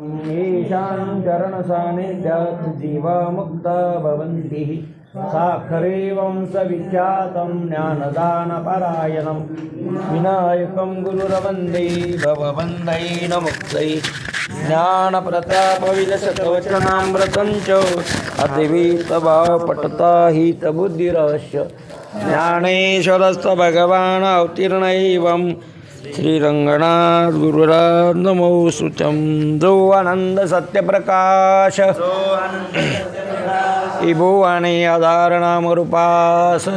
ईशान चरण सानिध्यात् जीवा मुक्ता भवन्ति साखरे वंशविख्यातं ज्ञानदानपरायणं विनायकं गुरुरवन्दे भवबन्धेन मुक्तै ज्ञानप्रतापविलसत्वचनामृतं च अद्वैतभावपटता हितबुद्धिरस्य ज्ञानेश्वरस्थ भगवान् अवतीर्णैवं श्रीरंगनाथ गुरुराज नमो सुचम जो आनंद सत्यप्रकाश इबो आणि आधार नाम रूपास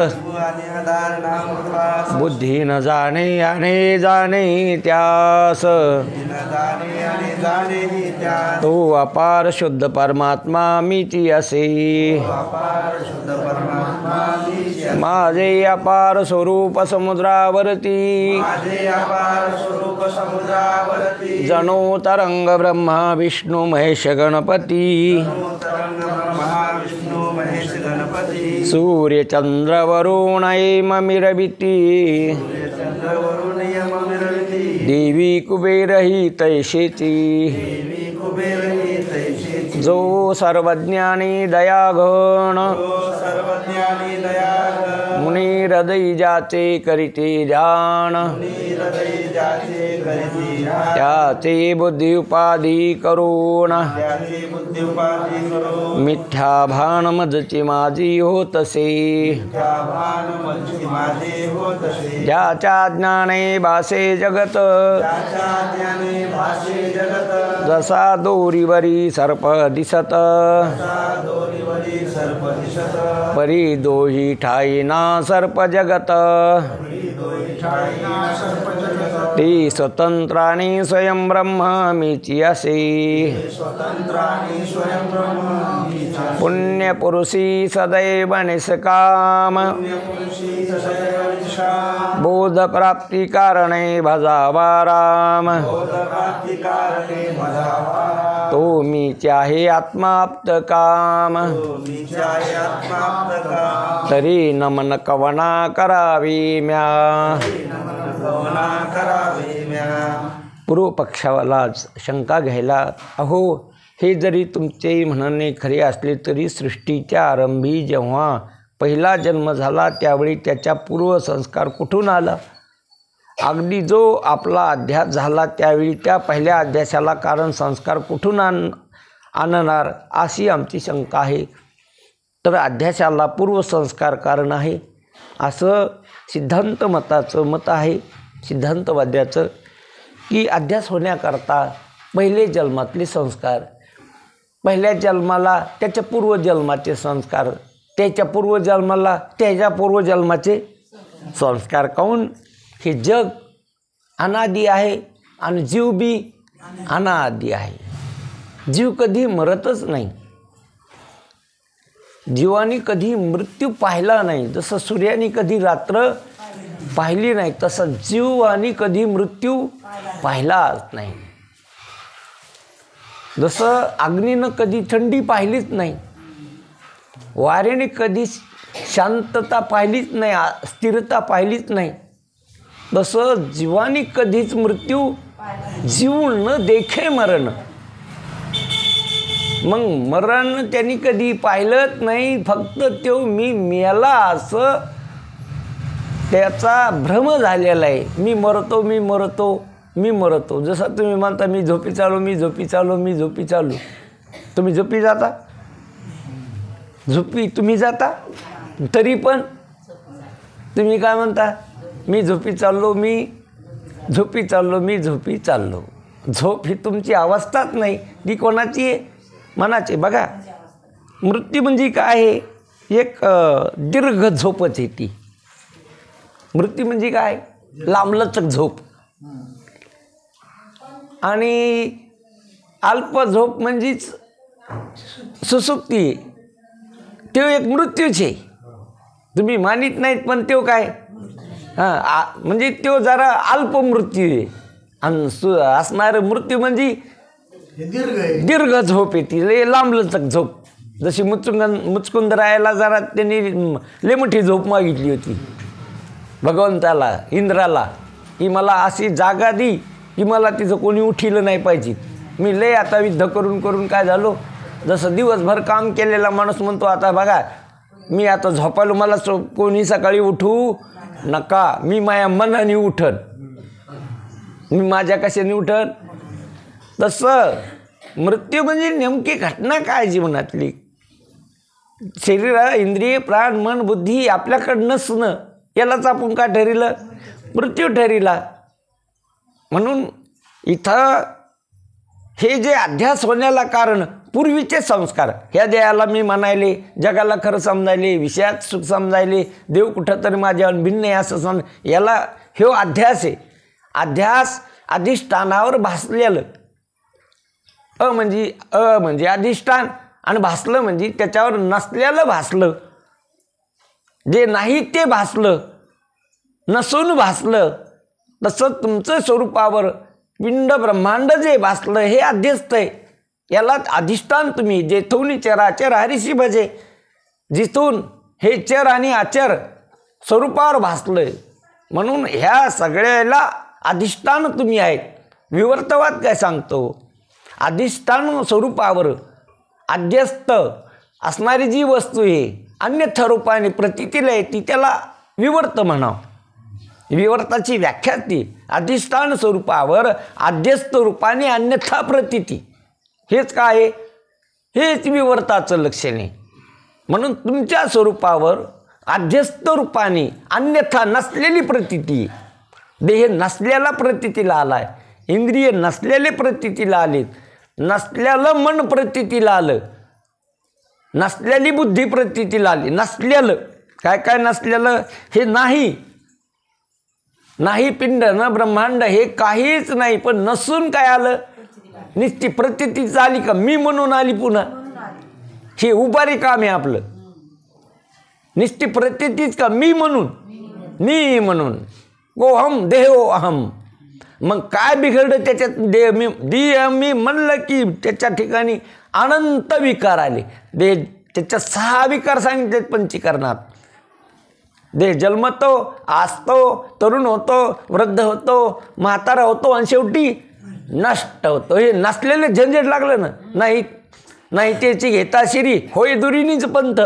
बुद्धी न जाणे आणि जाणे त्यास तो अपार शुद्ध परमात्मा मीची असे माझे अपार स्वरूप समुद्रावरती जणो तरंग ब्रह्मा विष्णु महेश गणपती सूर्य चंद्र वरुण ममिरविती देवी कुबेरही तैशेची जो सर्वज्ञानी दयाघन मुनी हृदय जाचे करीते ध्यान त्याचे बुद्धी उपाधी करून मिथ्या भान मजची माझी होतसे ज्याच्या ज्ञाने भासे जगत जसा दोरीवरी सर्प दिसत परी दोही ठाईना सर्प जगत ती स्वतंत्राणी स्वयं ब्रह्म मीची असे पुण्य पुरुषी सदैव निष्काम बोध प्राप्ति कारणे भजावा राम तो मीचे आहे आत्माप्त काम तरी नमन कवना करावी म्या पूर्व पक्षावाला शंका घ्यायला अहो हे जरी तुमचे म्हणणे खरे असले तरी सृष्टीच्या आरंभी जेव्हा पहिला जन्म झाला त्यावेळी त्याच्या पूर्वसंस्कार कुठून आला अगदी जो आपला अध्यास झाला त्यावेळी त्या पहिल्या अध्यासाला कारण संस्कार कुठून आणणार अशी आमची शंका आहे तर अध्यासाला पूर्वसंस्कार कारण आहे असं सिद्धांत मताचं मत आहे सिद्धांतवाद्याचं की अध्यास होण्याकरता पहिले जन्मातले संस्कार पहिल्या जन्माला त्याच्या पूर्वजन्माचे संस्कार त्याच्या पूर्वजन्माला त्याच्या पूर्वजन्माचे संस्कार काऊन हे जग अनादि आहे आणि जीव बी अनादि आहे जीव कधी मरतच नाही जीवाने कधी मृत्यू पाहिला नाही जसं सूर्याने कधी रात्र पाहिली नाही तसं जीवाने कधी मृत्यू पाहिलाच नाही जसं अग्नीनं कधी थंडी पाहिलीच नाही वाऱ्याने कधी शांतता पाहिलीच नाही स्थिरता पाहिलीच नाही तसं जीवाने कधीच मृत्यू जीव न देखे मरण मग मरण त्यांनी कधी पाहिलंच नाही फक्त तो मी मेला असं त्याचा भ्रम झालेला आहे मी मरतो मी मरतो मी मरतो जसं तुम्ही म्हणता मी झोपी चालू मी झोपी चालू मी झोपी चालू तुम्ही झोपी जाता झोपी तुम्ही जाता तरी पण तुम्ही काय म्हणता मी झोपी चाललो मी झोपी चाललो मी झोपी चाललो झोप ही तुमची अवस्थाच नाही ती कोणाची आहे मनाची बघा मृत्यू म्हणजे काय आहे एक दीर्घ झोपच आहे ती मृत्यू म्हणजे काय लांबलचक झोप आणि अल्प झोप म्हणजेच सुसुप्ती तो एक मृत्यूच आहे तुम्ही मानित नाहीत पण तो काय म्हणजे तो जरा अल्प मृत्यू आहे आणि असणारं मृत्यू म्हणजे दीर्घ झोप येते लय लांबलचक झोप जशी मुचकुंदरायाला जरा त्यांनी लय मोठी झोप मागितली होती भगवंताला इंद्राला की मला अशी जागा दी की मला तिचं कोणी उठिलं नाही पाहिजे मी लय आता युद्ध करून करून काय झालो, जसं दिवसभर काम केलेला माणूस म्हणतो आता बघा मी आता झोपायला, मला कोणी सकाळी उठू नका, मी माझ्या मनाने उठन, मी माझ्या कशाने उठन. तसं मृत्यू म्हणजे नेमकी घटना काय जीवनातली, शरीर इंद्रिय प्राण मन बुद्धी आपल्याकडं नसणं, यालाच आपण काय ठरलं, मृत्यू ठरला. म्हणून इथं हे जे अध्यास होण्याला कारण पूर्वीचे संस्कार, ह्या देहाला मी म्हणायले, जगाला खरं समजायले, विषयात सुख समजायले, देव कुठं तरी माझ्यावर भिन्न आहे असं याला हे अध्यास आहे. अध्यास अधिष्ठानावर भासलेलं, म्हणजे अधिष्ठान, आणि भासलं म्हणजे त्याच्यावर नसलेलं भासलं, जे नाही ते भासलं, नसून भासलं. तसं तुमचं स्वरूपावर पिंड ब्रह्मांड जे भासलं हे अध्यस्त आहे, याला अधिष्ठान. तुम्ही जेथून चराचर हरिशी भजे, जिथून हे चर आणि आचर स्वरूपावर भासलंय, म्हणून ह्या सगळ्याला अधिष्ठान तुम्ही आहेत. विवर्तवाद काय सांगतो, अधिष्ठान स्वरूपावर अध्यस्त असणारी जी वस्तू आहे अन्यथा रूपाने प्रतीतीला येते त्याला विवर्त म्हणावं. विवर्ताची व्याख्या ती अधिष्ठान स्वरूपावर अध्यस्त रूपाने अन्यथा प्रतीती, हेच काय आहे, हेच विवर्ताचं लक्षण आहे. म्हणून तुमच्या स्वरूपावर अध्यस्त रूपाने अन्यथा नसलेली प्रतीती, देह नसलेला प्रतीतीला आलाय, इंद्रिय नसलेले प्रतीतीला आलेत, नसलेलं मन प्रतीतीला आलं, नसलेली बुद्धी प्रतीतीला आली. नसलेलं काय काय नसलेलं, हे नाही पिंड न ब्रह्मांड, हे काहीच नाही. पण नसून काय आलं, निस्ती प्रतीतीच आली का, मी म्हणून आली पुन्हा, हे उभारी काम आहे आपलं. निस्ती प्रतीतीच का, मी म्हणून गोहम देहो अहम. मग काय बिघडलं त्याच्यात, देह मी म्हणलं की त्याच्या ठिकाणी अनंत विकार आले. देह त्याच्या 6 विकार सांगितलेत पंचीकरणात. देह जन्मतो, असतो, तरुण होतो, वृद्ध होतो, म्हातारा होतो आणि शेवटी नष्ट होतो. हे नसलेले झंझट लागलं ना, नाही त्याची घेता शिरी होय दुरीनीच पंथ.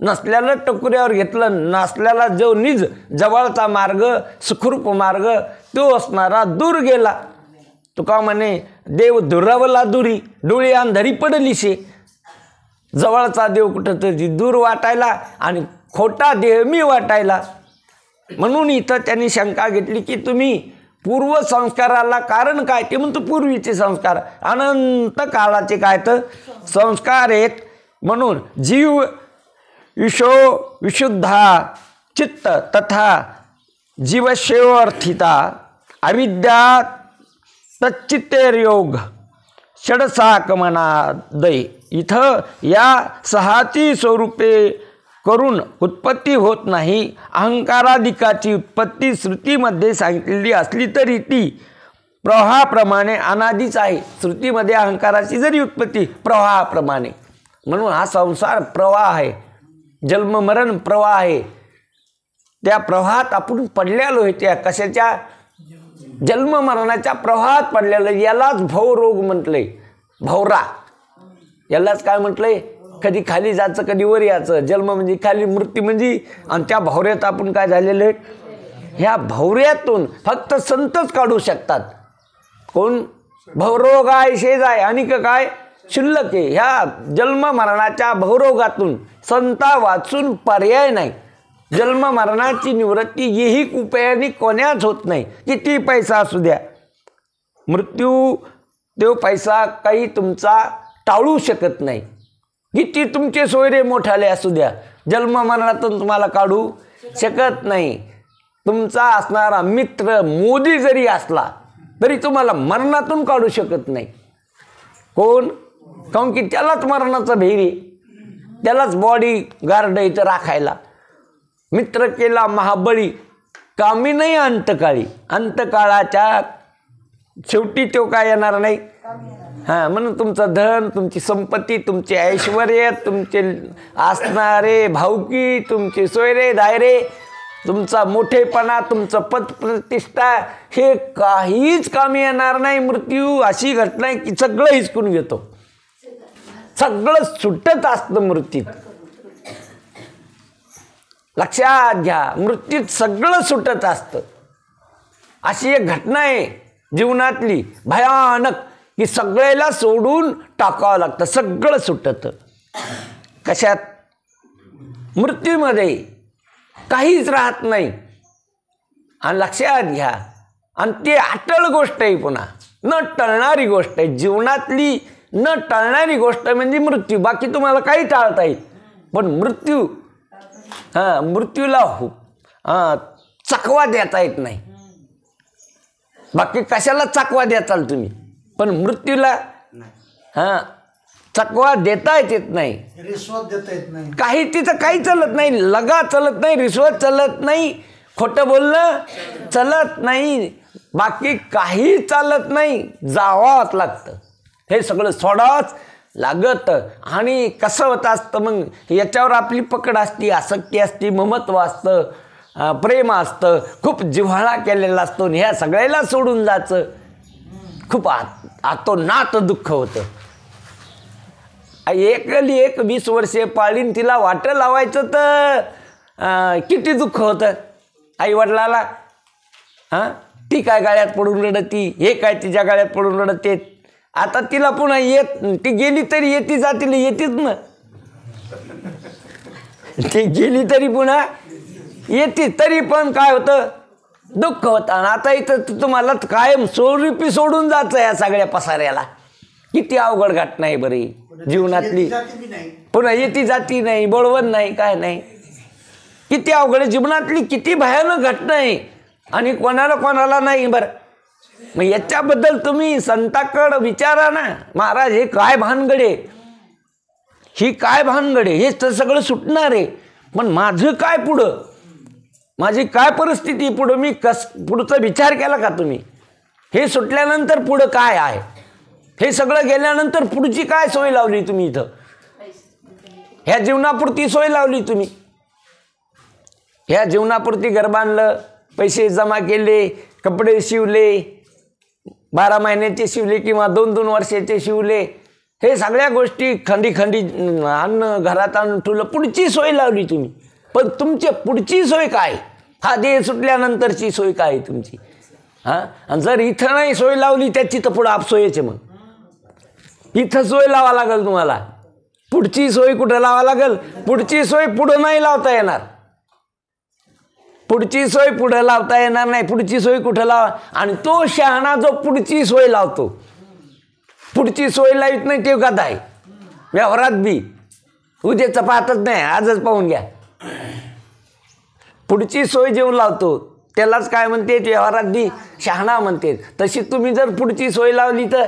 नसल्याला टकुऱ्यावर घेतलं, नसल्याला जो निज जवळचा मार्ग सुखरूप मार्ग तो असणारा दूर गेला. तुका म्हणे देव दुरावला दुरी, डोळी अंधारी पडलीशे. जवळचा देव कुठं तरी दूर वाटायला आणि खोटा देह मी वाटायला. म्हणून इथं त्यांनी शंका घेतली की तुम्ही पूर्व संस्काराला कारण काय, ते म्हणतो पूर्वीचे संस्कार अनंत काळाचे काय तर संस्कार आहेत. म्हणून जीव विशुद्धा चित्त तथा जीवशेवर्थिता अविद्या तच्चित्तेर्योग षडसाकमनादय. इथं या 6ची स्वरूपे करून उत्पत्ती होत नाही. अहंकाराधिकाची उत्पत्ती श्रुतीमध्ये सांगितलेली असली तरी ती प्रवाहाप्रमाणे अनादीच आहे. श्रुतीमध्ये अहंकाराची जरी उत्पत्ती प्रवाहाप्रमाणे, म्हणून हा संसार प्रवाह आहे, जन्म मरण प्रवाह आहे. त्या प्रवाहात आपण पडलेलो आहे. त्या कशाच्या, जन्म मरणाच्या प्रवाहात पडलेलं, यालाच भवरोग म्हटलंय. भवरा यालाच काय म्हटलंय, कधी खाली जायचं कधी वर यायचं. जन्म म्हणजे खाली, मृत्यू म्हणजे, आणि त्या भवऱ्यात आपण काय झालेलं आहे. ह्या भवऱ्यातून फक्त संतच काढू शकतात. कोण, भवरोग आहे शेज आहे आणि काय शिल्लक आहे. ह्या जन्म मरणाच्या भवरोगातून संता वाचून पर्याय नाही. जन्म मरणाची निवृत्ती येही उपायाने कोण्याच होत नाही. किती पैसा असू द्या, मृत्यू तो पैसा काही तुमचा टाळू शकत नाही. किती तुमचे सोयरे मोठाले असू द्या, जन्म मरणातून तुम्हाला काढू शकत नाही. तुमचा असणारा मित्र मोदी जरी असला तरी तुम्हाला मरणातून काढू शकत नाही. कोण, काऊन की त्यालाच मरणाचा भीर आहे, त्यालाच बॉडी गार्ड इथं राखायला. मित्र केला महाबळी, कामी नाही अंतकाळी. अंतकाळाच्या शेवटी तो काय येणार नाही. हां, म्हणून तुमचं धन, तुमची संपत्ती, तुमचे ऐश्वर, तुमचे असणारे भावकी, तुमचे सोयरे दायरे तुमचा मोठेपणा, तुमचं पद प्रतिष्ठा हे काहीच कामी येणार नाही. मृत्यू अशी घटना आहे की सगळं हिसकून घेतो, सगळं सुटत असतं मृत्यूत. लक्षात घ्या, मृत्यूत सगळं सुटत असतं. अशी एक घटना आहे जीवनातली भयानक की सगळ्याला सोडून टाकावं लागतं, सगळं सुटतं. कशात? मृत्यूमध्ये काहीच राहत नाही. आणि लक्षात घ्या, आणि ती अटळ गोष्ट आहे, पुन्हा न टळणारी गोष्ट आहे. जीवनातली न टळणारी गोष्ट म्हणजे मृत्यू. बाकी तुम्हाला काही टाळता येईल, पण मृत्यू मृत्यूला चकवा देता येत नाही. बाकी कशाला चकवा देताल तुम्ही, पण मृत्यूला चकवा देता येत नाही, रिश्वत देता येत नाही, काही तिथं काही चालत नाही. लगा चालत नाही, रिश्वत चालत नाही, खोटं बोलणं चालत नाही, बाकी काही चालत नाही. जावाच लागतं, हे सगळं सोडावंच लागतं. आणि कसं होतं असतं मग, याच्यावर आपली पकड असती, आसक्ती असती, ममत्व असतं, प्रेम असतं, खूप जिव्हाळा केलेला असतो. ह्या सगळ्याला सोडून जायचं खूप आतोनात दुःख होतं. एक 20 वर्षे पाळीन तिला वाटं लावायचं तर किती दुःख होतं आईवडिलाला. ती काय गाळ्यात पडून रडती, हे काय तिच्या गाळ्यात पडून रडते. आता तिला पुन्हा ती गेली तरी येती, जातील येतीच ना, ती गेली तरी पुन्हा येते, तरी पण काय होतं, दुःख होतं. आणि आता इथं तुम्हाला कायम स्वरूपी सोडून जायचं या सगळ्या पसाऱ्याला. किती अवघड घटना आहे बरी जीवनातली. पुन्हा येती जाती नाही, बळवण नाही, काय नाही. किती अवघड जीवनातली, किती भयानक घटना आहे, आणि कोणाला नाही. बरं, मग याच्याबद्दल तुम्ही संताकडं विचारा ना, महाराज हे काय भानगडे, ही काय भानगडे, हे तर सगळं सुटणार आहे, पण माझं काय पुढं, माझी काय परिस्थिती पुढं, मी पुढचा विचार केला का तुम्ही? हे सुटल्यानंतर पुढं काय आहे, हे सगळं गेल्यानंतर पुढची काय सोय लावली तुम्ही इथं? ह्या जीवनापुरती सोय लावली तुम्ही, ह्या जीवनापुरती घर बांधलं, पैसे जमा केले, कपडे शिवले, 12 महिन्याचे शिवले किंवा 2-2 वर्षाचे शिवले, हे सगळ्या गोष्टी खंडी अन्न घरात आणून ठेवलं, पुढची सोय लावली तुम्ही. पण तुमची पुढची सोय काय? हा देह सुटल्यानंतरची सोय काय आहे तुमची? आणि जर इथं नाही सोय लावली त्याची, तर पुढं आपसोयचे. मग इथं सोय लावा लागेल तुम्हाला, पुढची सोय कुठं लावा लागेल? पुढची सोय पुढं नाही लावता येणार, पुढची सोय पुढं लावता येणार नाही. पुढची सोय कुठं लावा? आणि तो शहाणा जो पुढची सोय लावतो, पुढची सोय लावित नाही, ते गधा आहे. व्यवहारात बी उद्याचं पाहतच नाही, आजच पाहून घ्या. पुढची सोय जेवून लावतो त्यालाच काय म्हणते, व्यवहारात बी शहाणा म्हणते. तशी तुम्ही जर पुढची सोय लावली तर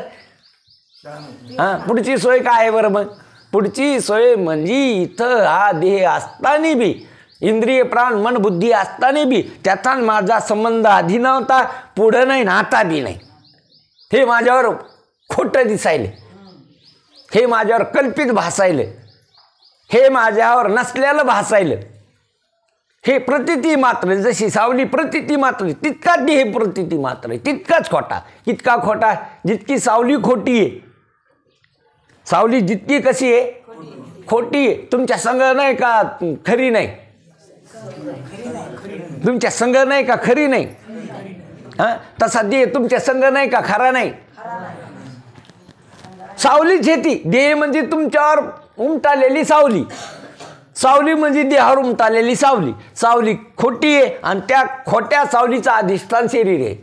पुढची सोय काय आहे बरं? मग पुढची सोय म्हणजे इथं हा देह असताना बी, इंद्रिय प्राण मन बुद्धी असताना बी त्याचा माझा संबंध आधी नव्हता, पुढं नाही ना आता बी नाही. हे माझ्यावर खोटं दिसायले, हे माझ्यावर कल्पित भासायले, हे माझ्यावर नसल्याला भासायलं. हे प्रतिती मात्र, जशी सावली प्रतिती मात्र, तितकाच हे प्रतिती मात्र, तितकाच खोटा. कितका खोटा? जितकी सावली खोटी आहे, सावली जितकी कशी आहे, खोटी आहे. तुमच्या संग नाही का खरी नाही, तुमच्या संग नाही का खरी नाही, तसा देह तुमच्या संग नाही का खरा नाही. सावलीच येते, देह म्हणजे तुमच्यावर उमटालेली सावली, सावली म्हणजे देहावर उमटालेली सावली. सावली खोटी आहे, आणि त्या खोट्या सावलीचं अधिष्ठान शरीर आहे.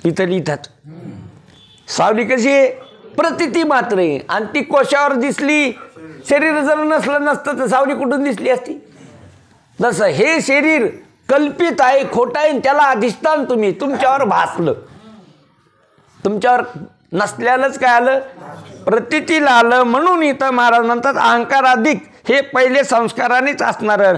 इथंच सावली कशी आहे, प्रतिती मात्र आहे, आणि ती कोशावर दिसली. शरीर जर नसतं तर सावली कुठून दिसली असती? जसं हे शरीर कल्पित आहे, खोटं आहे, त्याला अधिष्ठान तुम्ही, तुमच्यावर भासलं, तुमच्यावर नसल्यालाच काय आलं, प्रतितीला आलं. म्हणून इथं महाराज म्हणतात अहंकार अधिक हे पहिले संस्कारानेच असणार.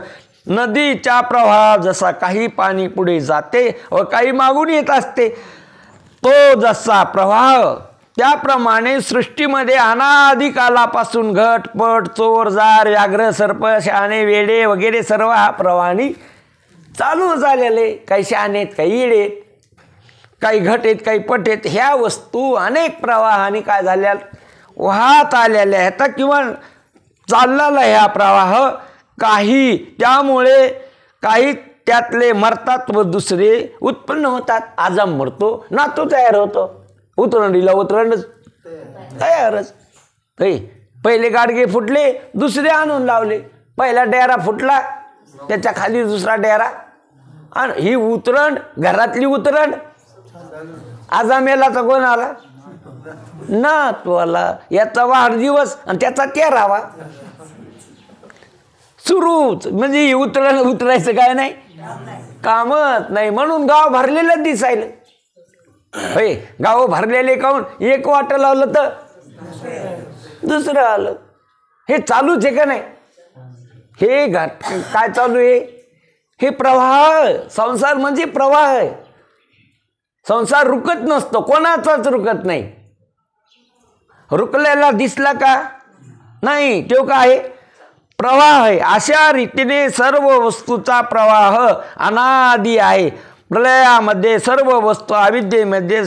नदीच्या प्रवाह जसा काही पाणी पुढे जाते व काही मागून येत असते, तो जसा प्रवाह त्याप्रमाणे सृष्टीमध्ये अनादि कालापासून घटपट चोर जार व्याघ्र सर्प शहाणे वेडे वगैरे सर्व हा प्रवाहाने चालू झालेले, काही शहाणे आहेत, काही येडे आहेत, काही घट आहेत, काही पट आहेत. ह्या वस्तू अनेक प्रवाहाने काय झाल्या, वाहत आलेल्या आहेत किंवा चाललेला ह्या प्रवाह. काही त्यामुळे काही त्यातले मरतात व दुसरे उत्पन्न होतात. आजम मरतो, नातू तयार होतो, उतरंडीला उतरंडच तयारच. पहिले गाडगे फुटले, दुसरे आणून लावले. पहिला डेरा फुटला, त्याच्या खाली दुसरा डेरा, आणि ही उतरंड घरातली उतरंड. आजामेला तर कोण आला ना, तो आला. याचा वाढदिवस आणि त्याचा 13वा सुरूच. म्हणजे उतरायचं काय नाही, कामच नाही. म्हणून गाव भरलेलं दिसायलं. होय, गाव भरलेले काहून, एक वाट लावलं तर दुसरं आलं. हे चालूच आहे का नाही? हे काय चालू आहे? हे प्रवाह. संसार म्हणजे प्रवाह आहे. संसार रुकत नसतो, कोणाचाच रुकत नाही. रुकलेला दिसला का नाही, तो काय आहे? प्रवाह आहे. अशा रीतीने सर्व वस्तूचा प्रवाह अनादि आहे. प्रलयामध्ये सर्व वस्तू अविद्येमध्ये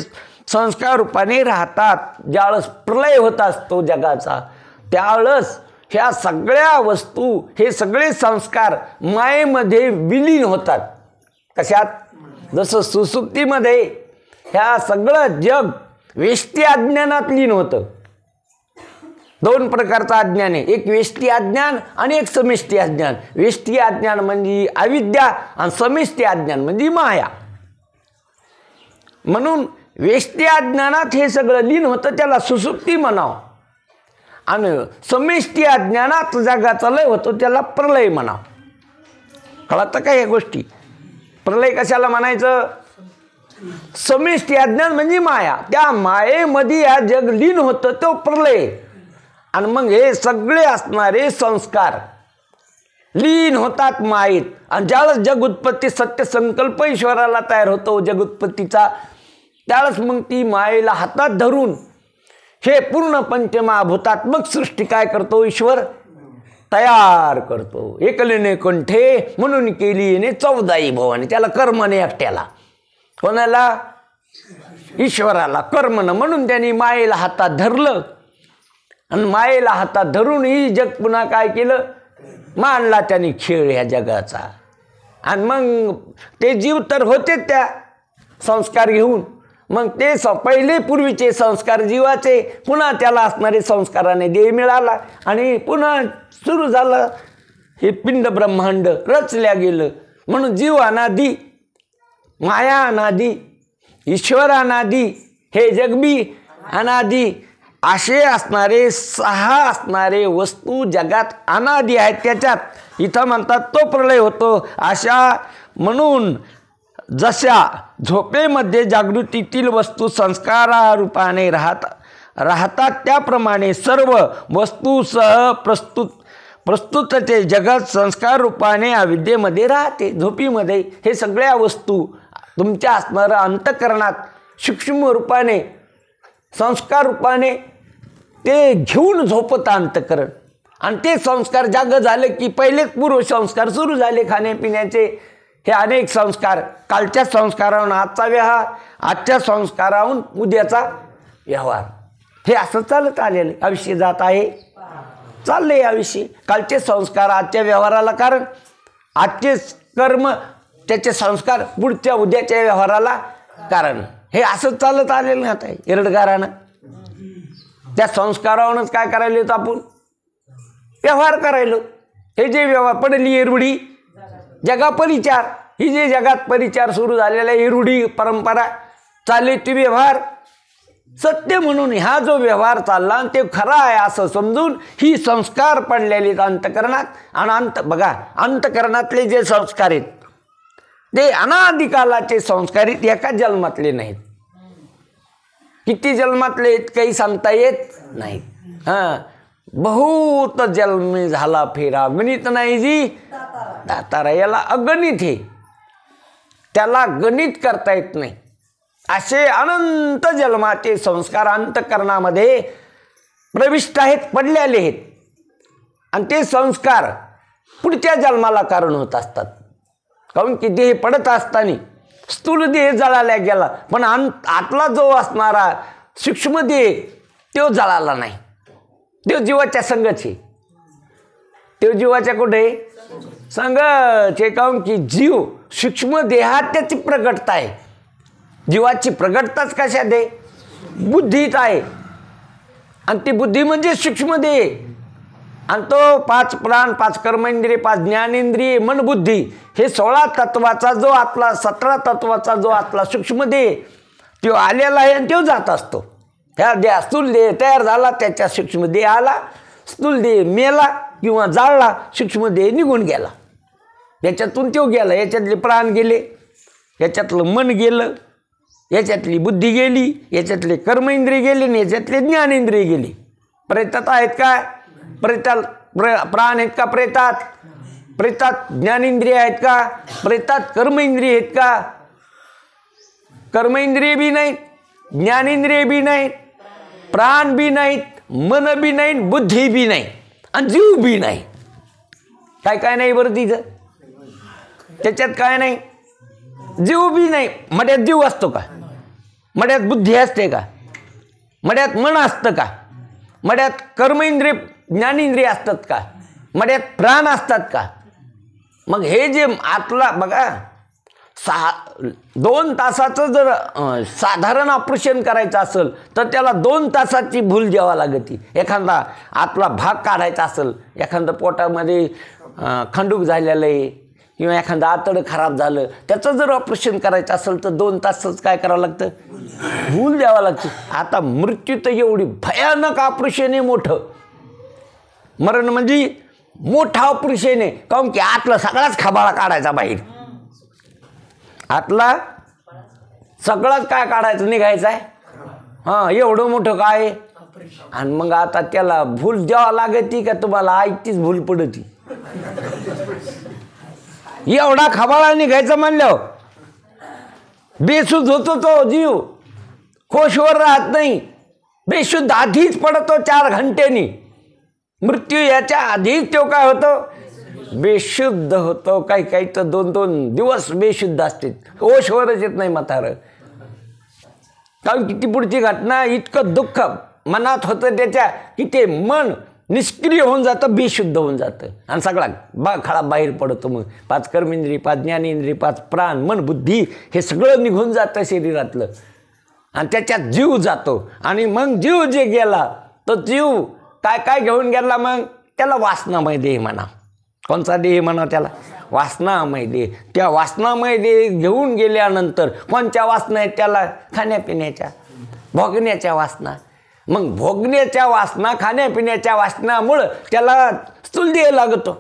संस्कार रूपाने राहतात. ज्यावेळेस प्रलय होत असतो जगाचा, त्यावेळेस ह्या सगळ्या वस्तू, हे सगळे संस्कार मायेमध्ये विलीन होतात. कशात? जसं सुसुप्तीमध्ये ह्या सगळं जग वेष्टी अज्ञानात लीन होतं. 2 प्रकारचं अज्ञान आहे, एक वेष्टी अज्ञान आणि एक समिष्टी अज्ञान. वेष्टी अज्ञान म्हणजे अविद्या आणि समिष्टी अज्ञान म्हणजे माया. म्हणून वेष्टी अज्ञानात हे सगळं लीन होतं, त्याला सुसुप्ती म्हणावं. आणि समिष्टी अज्ञानात जगाचा लय होतो, त्याला प्रलय म्हणावं. कळतं का या गोष्टी? प्रलय कशाला म्हणायचं? समिष्टी अज्ञान म्हणजे माया. त्या मायेमध्ये हा जग लीन होतं, तो प्रलय. आणि मग हे सगळे असणारे संस्कार लीन होतात मायेत. आणि ज्यावेळेस जग उत्पत्ती, सत्य संकल्प ईश्वराला तयार होतो जग उत्पत्तीचा, त्यावेळेस मग ती मायेला हातात धरून हे पूर्ण पंचमहाभूतात्मक सृष्टी काय करतो? ईश्वर तयार करतो. एकलेने कंठे म्हणून केली येणे 14 भवानी. त्याला कर्मने एकट्याला. कोणाला? ईश्वराला कर्मनं. म्हणून त्यांनी मायेला हातात धरलं. आणि मायेला हातात धरून ही जग पुन्हा काय केलं? मांडला त्यांनी खेळ ह्या जगाचा. आणि मग ते जीव तर होते त्या संस्कार घेऊन. मग ते पहिले पूर्वीचे संस्कार जीवाचे, पुन्हा त्याला असणारे संस्काराने देह मिळाला. आणि पुन्हा सुरू झालं हे पिंड ब्रह्मांड रचल्या गेलं. म्हणून जीव अनादी, माया अनादी, ईश्वर अनादी, हे जगबी अनादी. असे असणारे 6 असणारे वस्तू जगात अनादी आहेत. त्याच्यात इथं म्हणतात तो प्रलय होतो. अशा म्हणून जशा झोपेमध्ये जागृतीतील वस्तू संस्कारारूपाने राहतात, त्याप्रमाणे सर्व वस्तूसह प्रस्तुतचे जगत संस्कार रूपाने अविद्येमध्ये राहते. झोपीमध्ये हे सगळ्या वस्तू तुमच्या असणारं अंतःकरणात सूक्ष्म रूपाने, संस्कार रूपाने ते घेऊन झोपतं अंतःकरण. आणि ते संस्कार जाग झाले की पहिलेच पूर्व संस्कार सुरू झाले खाण्यापिण्याचे. हे अनेक संस्कार, कालच्या संस्काराहून आजचा व्यवहार, आजच्या संस्काराहून उद्याचा व्यवहार, हे असं चालत आलेलं. आयुष्य जात आहे, चाललंय आयुष्य. कालचे संस्कार आजच्या व्यवहाराला कारण, आजचे कर्म त्याचे संस्कार पुढच्या उद्याच्या व्यवहाराला कारण. हे असं चालत आलेलं आता इरडगारानं. त्या संस्कारावरूनच काय करायला होतं आपण? व्यवहार करायलो. हे जे व्यवहार पडली ही रूढी जगा परिचार, ही जे जगात परिचार सुरू झालेला ही रूढी परंपरा चालली, ती व्यवहार सत्य म्हणून ह्या जो व्यवहार चालला आणि ते खरा आहे असं समजून ही संस्कार पडलेले अंतःकरणात. आणि बघा, अंतःकरणातले जे संस्कार आहेत ते अनादिकालाचे संस्कार आहेत, एका जन्मातले नाहीत. किती जन्मातले आहेत काही सांगता येत नाही. बहुत जन्मी झाला फेरा, गणित नाही जी दातारा. याला अगणित आहे, त्याला गणित करता येत नाही. असे अनंत जन्माचे संस्कार अंतःकरणामध्ये प्रविष्ट आहेत, पडलेले आहेत. आणि ते संस्कार पुढच्या जन्माला कारण होत असतात. काहून की देह पडत असताना स्थूल देह जळाला गेला, पण आतला जो असणारा सूक्ष्म देह तो जळाला नाही. तो जीवाच्या संगच आहे. तो जीवाच्या कुठे संगच आहे. काहून की जीव सूक्ष्म देहात त्याची प्रगटता आहे. जीवाची प्रगटताच कशात आहे? बुद्धीत आहे. आणि ती बुद्धी म्हणजे सूक्ष्म देह. आणि तो 5 प्राण, 5 कर्मेंद्रिय, 5 ज्ञानेंद्रिय, मन, बुद्धी हे 16 तत्वाचा जो आतला 17 तत्वाचा जो आतला सूक्ष्म देह तो आलेला आहे आणि तो जात असतो. ह्या देह स्थूल देह तयार झाला, त्याच्या सूक्ष्म देह आला, स्थूल देह मेला किंवा जाळला, सूक्ष्म देह निघून गेला, याच्यातून तो गेला. याच्यातले प्राण गेले, याच्यातलं मन गेलं, याच्यातली बुद्धी गेली, याच्यातले कर्मेंद्रिय गेले आणि याच्यातले ज्ञानेंद्रिय गेली. प्रेतात आहेत का? प्रेतात प्राण आहेत का? प्रेतात ज्ञानेंद्रिय आहेत का? प्रेतात कर्मेंद्रिय आहेत का? कर्मेंद्रिय बी नाहीत, ज्ञानेंद्रिय बी नाहीत, प्राण बी नाहीत, मन बी नाही, बुद्धी बी नाही आणि जीव बी नाही. काय नाही बरं तिथं? त्याच्यात काय नाही? जीव बी नाही. मड्यात जीव असतो का? मड्यात बुद्धी असते का? मड्यात मन असतं का? मड्यात कर्मेंद्रिय ज्ञानेंद्रिय असतात का? मड्यात प्राण असतात का? मग हे जे आतला बघा 2 तासाचं जर साधारण ऑपरेशन करायचं असेल तर त्याला 2 तासाची भूल द्यावा लागते. एखादा आतला भाग काढायचा असेल, एखादं पोटामध्ये खंडूक झालेलं आहे किंवा एखादं आतडं खराब झालं, त्याचं जर ऑपरेशन करायचं असेल तर 2 तासच काय करावं लागतं? भूल द्यावं लागतं. आता मृत्यू तर एवढी भयानक ऑपरेशन आहे, मोठं मरण म्हणजे मोठा ऑपरेशन आहे. काहून की आतला सगळाच खबाळा काढायचा बाहेर, आतला सगळाच काय काढायचं निघायचं आहे. हां, एवढं मोठं काय. आणि मग आता त्याला भूल द्यावा लागती का तुम्हाला ऐकतीच भूल पडती? एवढा खबाळा निघायचा म्हणल्यावर बेशुद्ध होतो तो जीव, होशवर राहत नाही, बेशुद्ध आधीच पडतो 4 घंटेनी. मृत्यू याच्या आधीच तो काय होतो? बेशुद्ध होतो. काही तर 2-2 दिवस बेशुद्ध असते, होशवरच येत नाही म्हातारं. कारण की ती पुढची घटना इतकं दुःख मनात होतं त्याच्या की ते मन निष्क्रिय होऊन जातं, बेशुद्ध होऊन जातं आणि सगळा खळा बाहेर पडतो. मग 5 कर्मेंद्रिय, 5 ज्ञानेंद्रिय, 5 प्राण, मन, बुद्धी हे सगळं निघून जातं शरीरातलं आणि त्याच्यात जीव जातो. आणि मग जीव जे गेला तो जीव काय घेऊन गेला? मग त्याला वासनामय देह म्हणा. कोणचा देह म्हणा त्याला? वासनामय देह. त्या वासनामय देह घेऊन गेल्यानंतर कोणत्या वासना आहेत त्याला? खाण्यापिण्याच्या, भोगण्याच्या वासना. मग भोगण्याच्या वासना, खाण्यापिण्याच्या वासनामुळं त्याला स्थूल देह लागतो.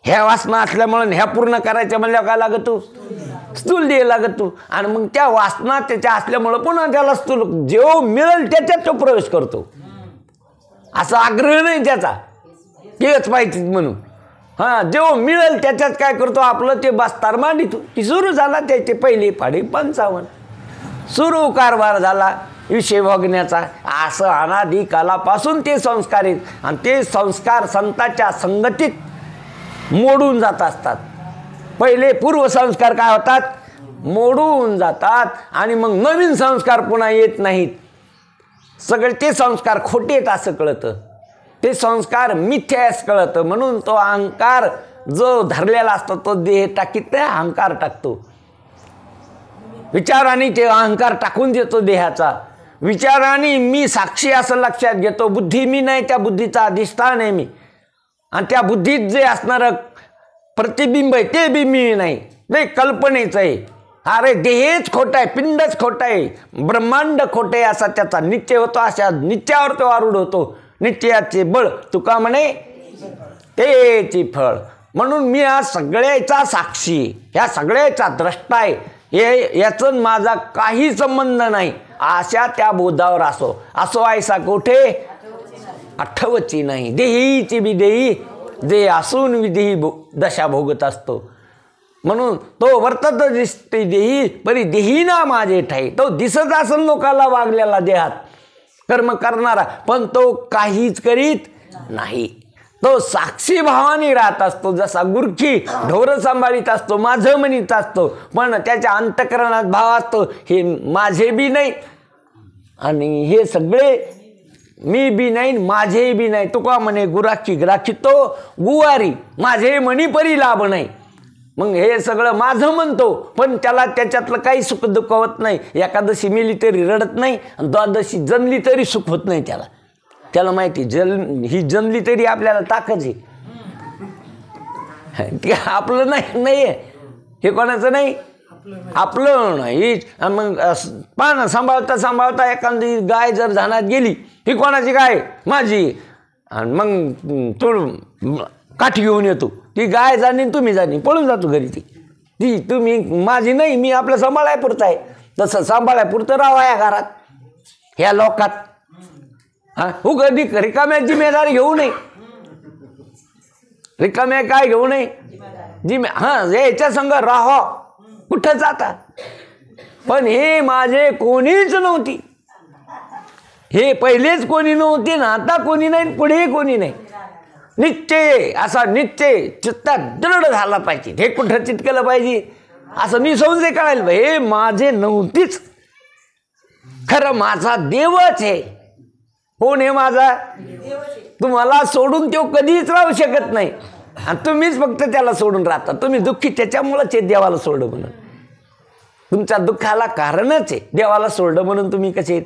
ह्या वासना असल्यामुळं ह्या पूर्ण करायच्या म्हणल्यावर काय लागतो? स्थूल देह लागतो. आणि मग त्या वासना त्याच्या असल्यामुळं पुन्हा त्याला स्थूल, जेव्हा मिळेल त्याच्यात तो प्रवेश करतो. असा आग्रह नाही त्याचा तेच पाहिजे म्हणून. हां, जेव्हा मिळेल त्याच्यात काय करतो? आपलं ते बस्तार मांडितो. ती सुरू झाला त्याचे पहिली पाढी 55 सुरू कारभार झाला विषय भोगण्याचा. असं अनादी कालापासून ते संस्कार आहेत आणि ते संस्कार संतांच्या संगतीत मोडून जात असतात. पहिले पूर्वसंस्कार काय होतात? मोडून जातात आणि मग नवीन संस्कार पुन्हा येत नाहीत. सगळे ते संस्कार खोटे आहेत असं कळतं, ते संस्कार मिथ्या आहे असं कळतं. म्हणून तो अहंकार जो धरलेला असतो तो देह टाकीत नाही, अहंकार टाकतो. विचाराने ते अहंकार टाकून देतो देहाचा. विचाराने मी साक्षी असं लक्षात घेतो. बुद्धी मी नाही, त्या बुद्धीचा अधिष्ठान आहे मी. आणि त्या बुद्धीत जे असणारं प्रतिबिंब आहे ते बी मी नाही, ते कल्पनेचं आहे. अरे देहच खोटा आहे, पिंडच खोटा आहे, ब्रह्मांड खोटे असा त्याचा निश्चय होतो. अशा निश्चयावर तो आरूढ होतो. निश्चयाचे बळ तुका म्हणे तेची फळ. म्हणून मी हा सगळ्याचा साक्षी, ह्या सगळ्याचा द्रष्टा आहे, याचं माझा काही संबंध नाही अशा त्या बोधावर असो ऐसा कोठे आठवची नाही. देहीची बी देही, जे असून विदेही दशा भोगत असतो. म्हणून तो वर्तत दिसते देही, परी देही ना माझे ठाई. तो दिसत असेल लोकाला वागलेला देहात कर्म करणारा, पण तो काहीच करीत नाही. तो साक्षी भावाने राहत असतो. जसा गुरखी ढोरं सांभाळीत असतो, माझं म्हणीत असतो, पण त्याच्या अंतःकरणात भाव असतो, हे माझे बी नाही आणि हे सगळे मी बी नाही, माझे बी नाही. तुका म्हणे गुराखी ग्राखी तो गुवारी, माझे म्हणी परी लाभ नाही. मग हे सगळं माझं म्हणतो, पण त्याला त्याच्यातलं काही सुख दुःख होत नाही. एकादशी मिली तरी रडत नाही, द्वादशी जन्मली तरी सुख होत नाही त्याला. त्याला माहिती ही जन्मली तरी आपल्याला ताकद आहे, ते आपलं नाही आहे, हे कोणाचं नाही, आपलं नाही. मग पान सांभाळता सांभाळता एखादी गाय जर झाडात गेली, ही कोणाची गाय, माझी. आणि मग तू काठी घेऊन येतो, ती गाय जाणी तुम्ही जाणी, पळून जातो घरी. ती तुम्ही माझी नाही, मी आपलं सांभाळायपुरतं आहे. तसं सांभाळायपुरतं राहावं या घरात, ह्या लोकात. हा कधी रिकाम्या जिम्मेदारी घेऊ नये, रिकाम्या काय घेऊ नये, याच्या संग राहा, कुठं जाता. पण हे माझे कोणीच नव्हती, हे पहिलेच कोणी नव्हते ना, आता कोणी नाही, पुढे कोणी नाही. निश्चय असा निश्चय चित्तात दृढ झाला पाहिजे. हे कुठं चितकलं पाहिजे, असं निसंशय कळायला पाहिजे, हे माझे नव्हतीच, खरं माझा देवच आहे. कोण आहे माझा? तुम्हाला सोडून तो कधीच राहू शकत नाही, आणि तुम्हीच फक्त त्याला सोडून राहता. तुम्ही दुःखी त्याच्यामुळेच आहे देवाला सोडलं म्हणून, तुमच्या दुःखाला कारणच आहे. देवाला सोडलं म्हणून तुम्ही कसे आहेत,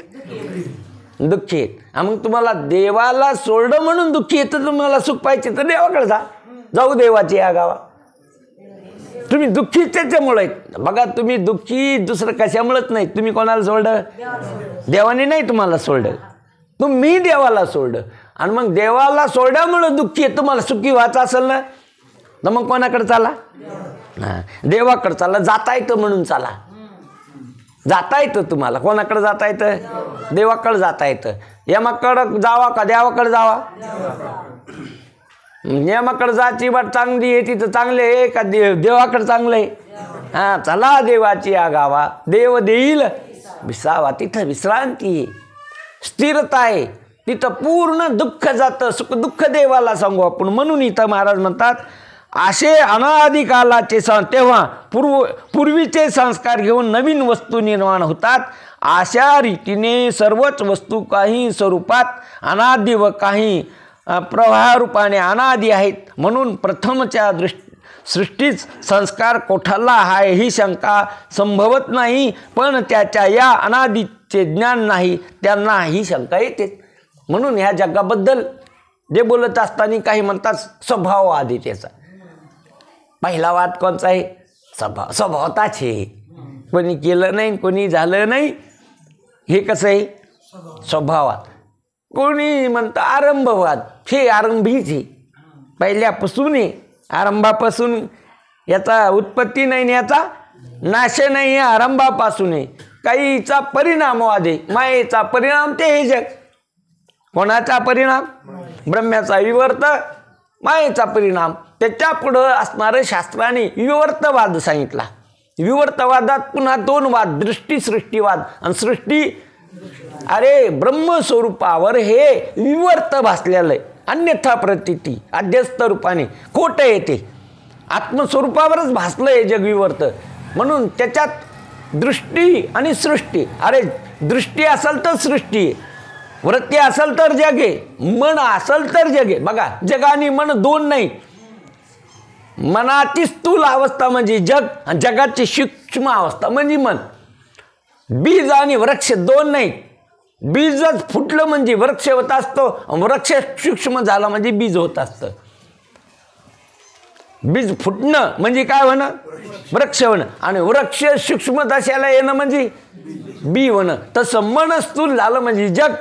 दुःखी आहेत. मग तुम्हाला देवाला सोडलं म्हणून दुःखी येतं, तुम्हाला सुख पाहिजे तर देवाकडे जाऊ देवाची या गावा. तुम्ही दुःखी त्याच्यामुळे आहेत. बघा तुम्ही दुःखी दुसरं कशामुळेच नाही. तुम्ही कोणाला सोडलं? देवाने नाही तुम्हाला सोडलं, तुम्ही देवाला सोडलं. आणि मग देवाला सोडल्यामुळं दुःखी आहे. तुम्हाला सुखी व्हायचं असेल ना, तर मग कोणाकडे चाला? देवाकडे चाला. जाता येतं म्हणून चाला, जाता येतं तुम्हाला. कोणाकडे जाता येतं? देवाकडे जाता येतं. यमाकडं जावा का देवाकडे जावा? यमाकडे जायची वाट चांगली आहे, तिथं चांगले आहे का देवाकडे चांगलं आहे? हां, चला देवाची या गावा, देव देईल विसावा. तिथं विश्रांती आहे, स्थिरता आहे, तिथं पूर्ण दुःख जातं. सुख दुःख देवाला सांगू आपण. म्हणून इथं महाराज म्हणतात, असे अनादी कालाचे तेव्हा पूर्वीचे संस्कार घेऊन नवीन वस्तू निर्माण होतात. अशा रीतीने सर्वच वस्तू काही स्वरूपात अनादी व काही प्रवाहरूपाने अनादी आहेत. म्हणून प्रथमच्या सृष्टीच संस्कार कोठाला आहे ही शंका संभवत नाही, पण त्याच्या या अनादीचे ज्ञान नाही त्यांना ही शंका येते. म्हणून ह्या जगाबद्दल जे बोलत असताना काही म्हणतात स्वभाव आधी. त्याचा पहिला वाद कोणचा आहे? स्वभावताच आहे. कोणी केलं नाही, कोणी झालं नाही, हे कसं आहे? स्वभावात. कोणी म्हणतं आरंभवाद, हे आरंभीच आहे, पहिल्यापासून आहे, आरंभापासून. याचा उत्पत्ती नाही, याचा नाश नाही, आरंभापासून आहे. काहीचा परिणामवाद आहे, मायेचा परिणाम ते हे जग. कोणाचा परिणाम? ब्रह्म्याचा विवर्त, मायेचा परिणाम. त्याच्या पुढं असणारं शास्त्राने विवर्तवाद सांगितला. विवर्तवादात पुन्हा दोन वाद, दृष्टी सृष्टीवाद. आणि सृष्टी, अरे ब्रह्मस्वरूपावर हे विवर्त भासलेलं आहे, अन्यथा प्रतीती अध्यस्त रूपाने खोटं येते. आत्मस्वरूपावरच भासलं हे जग विवर्त. म्हणून त्याच्यात दृष्टी आणि सृष्टी. अरे दृष्टी असेल तर सृष्टी, वृत्ती असेल तर जग आहे, मन असेल तर जग आहे. बघा, जग आणि मन दोन नाही. मनाची स्थूल अवस्था म्हणजे जग, आणि जगाची सूक्ष्म अवस्था म्हणजे मन. बीज आणि वृक्ष दोन नाही. बीजच फुटलं म्हणजे वृक्ष होत असतो, वृक्ष सूक्ष्म झाला म्हणजे बीज होत असतं. बीज फुटणं म्हणजे काय होणं? वृक्ष होणं. आणि वृक्ष सूक्ष्म दशाला येणं म्हणजे बी होणं. तसं मन स्थूल झालं म्हणजे जग,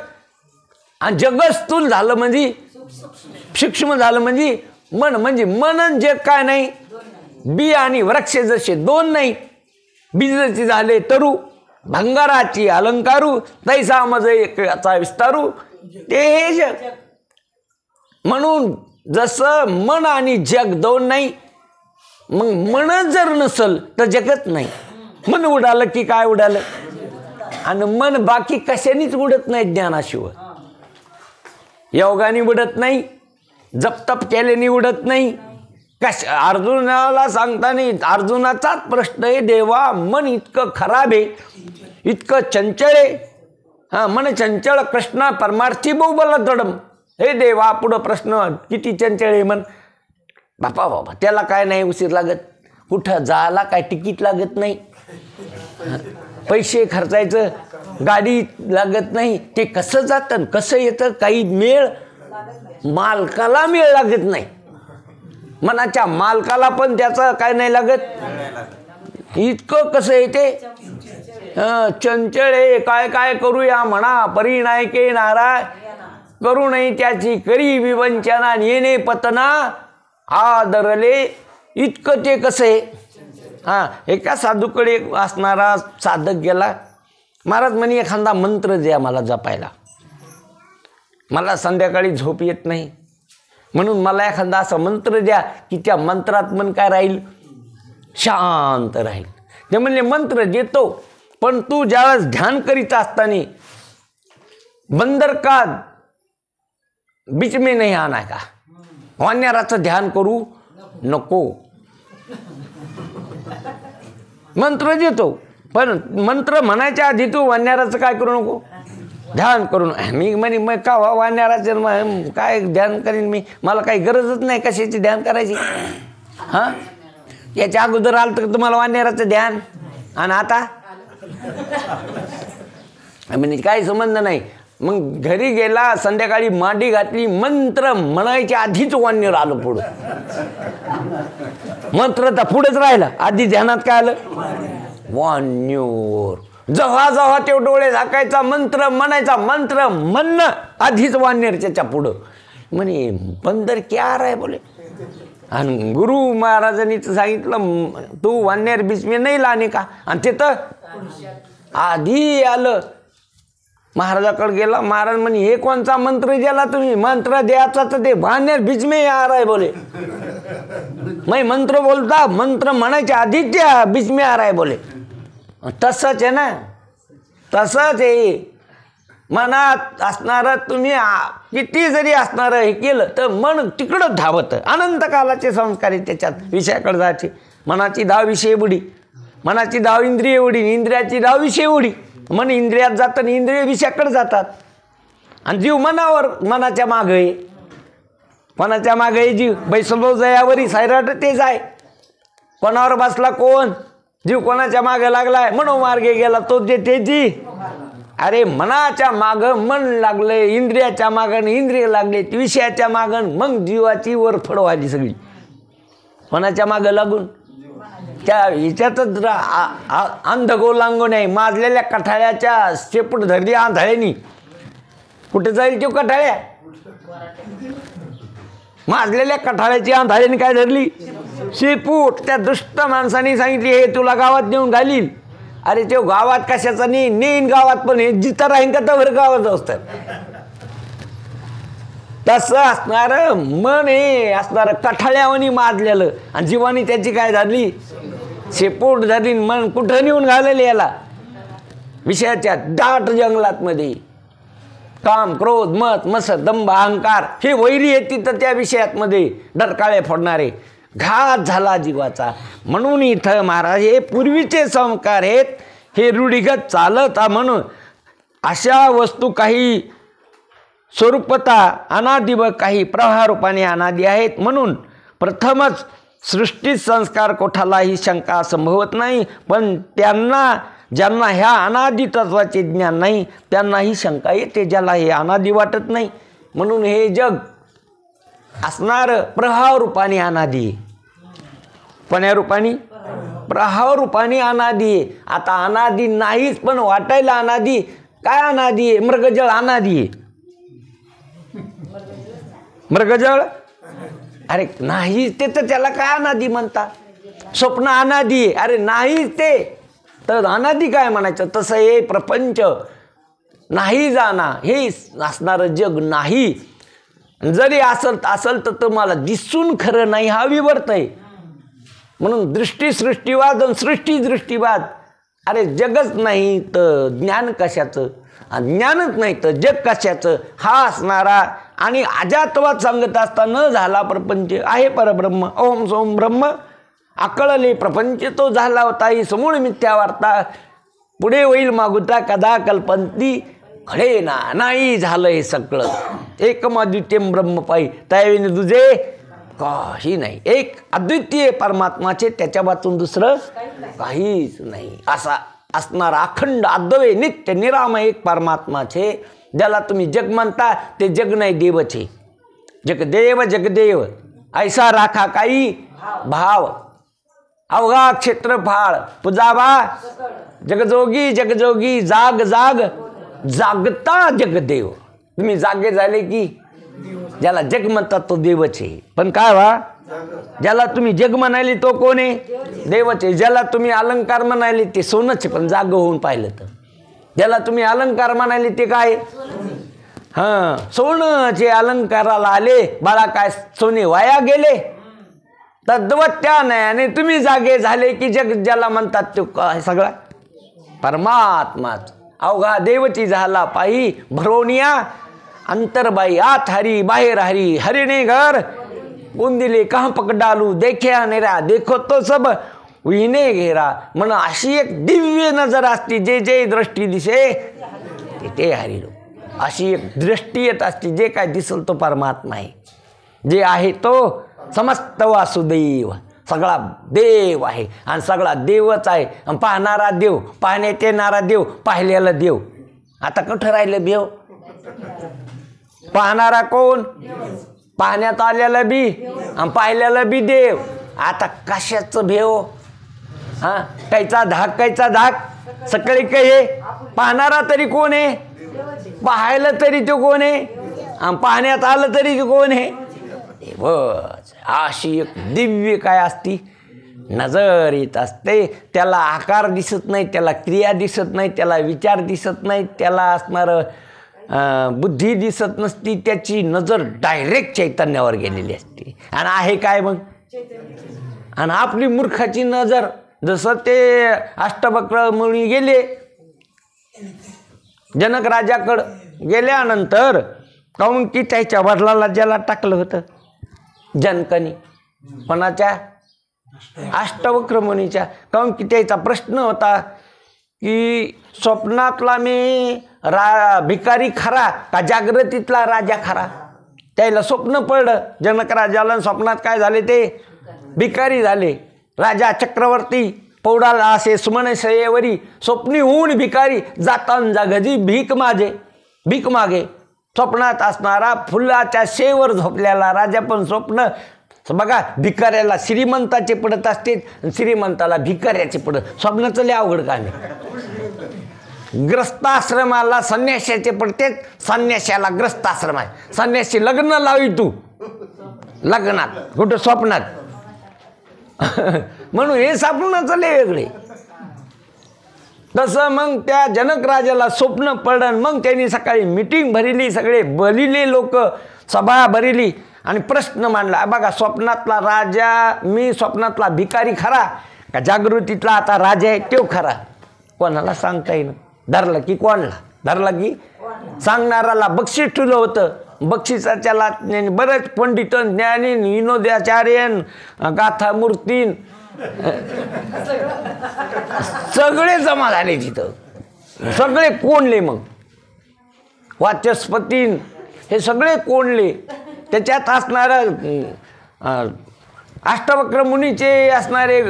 आणि जग स्थूल झालं म्हणजे सूक्ष्म झालं म्हणजे मन. म्हणजे मन जग काय नाही, बी आणि वृक्ष जसे दोन नाही. बीजाचे झाले तरू, भंगाराची अलंकारू, तैसा मज एकाचा विस्तारू, ते हे जग. म्हणून जसं मन आणि जग दोन नाही, मग मन जर नसल तर जगत नाही. मन उडालं की काय उडालं, आणि मन बाकी कशानेच उडत नाही. ज्ञानाशिवाय योगाने उडत नाही, जपतप केल्याने उडत नाही. अर्जुनाला सांगताना अर्जुनाचाच प्रश्न आहे, देवा मन इतकं खराब आहे, इतकं चंचल आहे. मन चंचल कृष्ण परमार्थी बहुबल दडम. हे देवा पुढं प्रश्न किती चंचल आहे मन. बापा त्याला काय नाही उशीर लागत, कुठं जायला काय तिकीट लागत नाही, पैसे खर्चायचं गाडी लागत नाही. ते कसं जातं कसं येतं, काही मेळ मालकाला मेळ लागत नाही. मनाच्या मालकाला पण त्याचं काय नाही लागत. इतकं कसं येते चंचल आहे. काय काय करूया म्हणा परिणायके नाराय, करू नाही त्याची करी विवंचना, येणे पतना आदरले. इतकं ते कसं आहे. एका साधूकडे असणारा साधक गेला. महाराज म्हणे एखादा मंत्र द्या मला जपायला, मला संध्याकाळी झोप येत नाही, म्हणून मला एखादा असा मंत्र द्या की त्या मंत्रात मन काय राहील, शांत राहील. ते म्हणले मंत्र देतो, पण तू ज्यावेळेस ध्यान करीत असताना बंदर का बीच में नाही आना का, वानराचं ध्यान करू नको. मंत्र देतो पण मंत्र म्हणायच्या आधी तू वानराचं काय करू नको, ध्यान करून. मी म्हणे मग का वानराचं काय ध्यान करीन मी, मला काही गरजच नाही कशाची ध्यान करायची. याच्या अगोदर आलं तर तुम्हाला वानराचं ध्यान, आणि आता म्हणजे काही संबंध नाही. मग घरी गेला, संध्याकाळी मांडी घातली, मंत्र म्हणायच्या आधीच वानर आलं पुढं. मंत्र तर पुढेच राहिला, आधी ध्यानात काय आलं वान्यूर. जेव्हा जेव्हा ते डोळे झाकायचा मंत्र म्हणायचा, मंत्र म्हणणं आधीच वानरच्या पुढं. म्हणे बंदर क्या रहा है बोले. आणि गुरु महाराजांनी सांगितलं तू वानर बीच में नाही लाने का, आणि तिथं आधी आलं. महाराजाकडे गेला. महाराज म्हणे हे कोणचा मंत्र दिला तुम्ही, मंत्र द्यायचा तर ते वानर बीच में आ रहा है बोले. मैं मंत्र बोलता, मंत्र म्हणायच्या आधीच त्या बीच में आ रहा है बोले. तसंच आहे ना, तसंच आहे. मनात असणारं तुम्ही किती जरी असणारं हे केलं तर मन तिकडं धावतं. अनंत कालाचे संस्कार आहे त्याच्यात, विषयाकडे जायचे. मनाची 10 विषय उडी, मनाची 10 इंद्रिय उडी, इंद्रियाची 10 विषय उडी. मन इंद्रियात जातं आणि इंद्रिय विषयाकडे जातात, आणि जीव मनावर, मनाच्या मागं आहे. मनाच्या मागं आहे जीव. बैसलो जयावरी सैराट तेच आहे. कोणावर बसला कोण, जीव कोणाच्या मागं लागलाय, मनोमार्गे गेला तो तेजी. अरे मनाच्या मागं मन लागले, इंद्रियाच्या मागं इंद्रिय लागले, विषयाच्या मागं मग जीवाची वर फडवायची सगळी. मनाच्या मागं लागून त्या ह्याच्यातच अंधगोलांगून आहे. माजलेल्या कठाळ्याच्या शेपूट धरली आंधळ्यानी, कुठे जाईल तो कठाळ्या. माजलेल्या कठाळ्याची आंधळ्यानी काय धरली, शेपूट. त्या दुष्ट माणसाने सांगितली हे तुला गावात नेऊन घालील. अरे तो गावात कशाचा नेईन गावात, पण हे जिथं राहीन का तर गावात असतात. तसं असणारं मन हे असणारं कठाळ्यावानी माजलेलं, आणि जीवानी त्याची काय झाली शेपूट धरली. मन कुठं नेऊन घालेलं याला, विषयाच्या दाट जंगलात मध्ये. काम क्रोध मत मस दंभ अहंकार हे वैरी येते तर त्या विषयात मध्ये डरकाळे फोडणारे. घात झाला जीवाचा. म्हणून इथं महाराज हे पूर्वीचे संस्कार आहेत, हे रूढीगत चालत. म्हणून अशा वस्तू काही स्वरूपता अनादि व काही प्रवाहरूपाने अनादि आहेत. म्हणून प्रथमच सृष्टी संस्कार कोठालाही शंका संभवत नाही, पण ज्यांना ह्या अनादि तत्वाचे ज्ञान नाही त्यांना ही शंका येते, ज्याला हे अनादि वाटत नाही. म्हणून हे जग असणारं प्रभाव रूपाने अनादि, कोण्या रूपाने प्रभाव रूपाने अनादि आहे. आता अनादि नाहीच पण वाटायला अनादि. काय अनादि आहे, मृगजळ अनादि आहे. मृगजळ अरे नाही ते तर त्याला काय अनादि म्हणतात. स्वप्न अनादि आहे, अरे नाही ते तर अनादि काय म्हणायचं. तसं हे प्रपंच नाही जाणा, हे असणारं जग नाही. जरी असल तर तुम्हाला दिसून खरं नाही, हा विवर्त आहे. म्हणून दृष्टी सृष्टीवाद आणि सृष्टी दृष्टीवाद. अरे जगच नाही तर ज्ञान कशाचं, ज्ञानच नाही तर जग कशाचं. हा असणारा आणि अजातवाद सांगत असता न झाला प्रपंच आहे परब्रह्म ओम सोम ब्रह्म आकळले प्रपंच तो झाला होता ही समूळ मिथ्या वार्ता पुढे होईल मागुता कदा कल्पंती घडे ना नाही झालं हे सगळं एकमद्वितीय ब्रह्म पायी त्यावेळी तुझे काही नाही एक अद्वितीय परमात्माचे त्याच्या वाचून दुसरं काहीच नाही असा असणारा अखंड अद्वय नित्य निरामय एक परमात्माचे ज्याला तुम्ही जग म्हणता ते जग नाही देवचे जगदेव जगदेव ऐसा राखा काही भाव अवघा क्षेत्रफाळ पुजाबा जगजोगी जगजोगी जाग जाग जागता जगदेव तुम्ही जागे झाले की ज्याला जग म्हणतात तो देवच आहे पण काय वा ज्याला तुम्ही जग म्हणाले तो कोण आहे देवच आहे ज्याला तुम्ही अलंकार म्हणाले ते सोनच आहे पण जाग होऊन पाहिलं तर ज्याला तुम्ही अलंकार म्हणाले ते काय हां सोनं जे अलंकाराला आले बाळा काय सोने वाया गेले तद्वत त्या नयाने तुम्ही जागे झाले की जग ज्याला म्हणतात तो काय सगळा परमात्माच अवघा देवची झाला पायी भरोनिया अंतरबाई आत हरी बाहेर हरी हरिणे घर गुंदिले कहाँ पकडालू देखे अनेरा देखो तो सब विने घेरा म्हण अशी एक दिव्य नजर असती जे जे दृष्टी दिसे ते हरिलो अशी एक दृष्टी येत असती जे काय दिसल तो परमात्मा आहे जे आहे तो समस्त वासुदेव सगळा देव आहे आणि सगळा देवच आहे आणि पाहणारा देव पाहण्यात येणारा देव पाहिलेला देव आता कुठं राहिलं देव पाहणारा कोण पाहण्यात आलेला बी आणि पाहिलेलं बी देव आता कशाचं भेव हां कायचा धाक सकाळी काय पाहणारा तरी कोण आहे पाहायला तरी तो कोण आहे आणि पाहण्यात आलं तरी तो कोण आहे देवच अशी एक दिव्य काय असती नजर येत असते त्याला आकार दिसत नाही त्याला क्रिया दिसत नाही त्याला विचार दिसत नाही त्याला असणारं बुद्धी दिसत नसती त्याची नजर डायरेक्ट चैतन्यावर गेलेली असते आणि आहे काय मग आणि आपली मूर्खाची नजर जसं ते अष्टवक्र मुनी गेले जनक राजाकडं गेल्यानंतर काहून की त्याच्या वडिलाला ज्याला टाकलं होतं जनकनी कोणाच्या अष्टवक्र मुनीच्या काहून की त्याचा प्रश्न होता की स्वप्नातला मी भिकारी खरा का जागृतीतला राजा खरा त्याला स्वप्न पडलं जनक राजाला स्वप्नात काय झाले ते भिकारी झाले राजा चक्रवर्ती पौडाला असे सुमनशयेवरी स्वप्नी होऊन भिकारी जातान जागजी भीक मागे स्वप्नात असणारा फुलाच्या शेवर झोपलेला राजा पण स्वप्न बघा भिकाऱ्याला श्रीमंताचे पडत असते श्रीमंताला भिकाऱ्याचे पडत स्वप्नाचं लय अवघड काम आहे ग्रस्ताश्रमाला संन्याशाचे पडते संन्याशाला ग्रस्ताश्रम आहे संन्याशी लग्न लावी तू लग्नात कुठं स्वप्नात म्हणून हे स्वप्नाचं लय वेगळे तसं मग त्या जनक राजाला स्वप्न पडलं मग त्यांनी सकाळी मीटिंग भरली सगळे बलिले लोक सभा भरली आणि प्रश्न मांडला बघा स्वप्नातला राजा मी स्वप्नातला भिकारी खरा का जागृतीतला आता राजा आहे तो खरा कोणाला सांगता येईल धरलं की कोणाला धरलं की सांगणाराला बक्षीस ठेवलं होतं बक्षिसाच्याला बरेच पंडित ज्ञानी विनोदाचार्यन गाथा मूर्तीन सगळे जमा झाले तिथं सगळे कोणले मग वाचस्पतीन हे सगळे कोणले त्याच्यात असणारं अष्टवक्र मुनीचे असणारे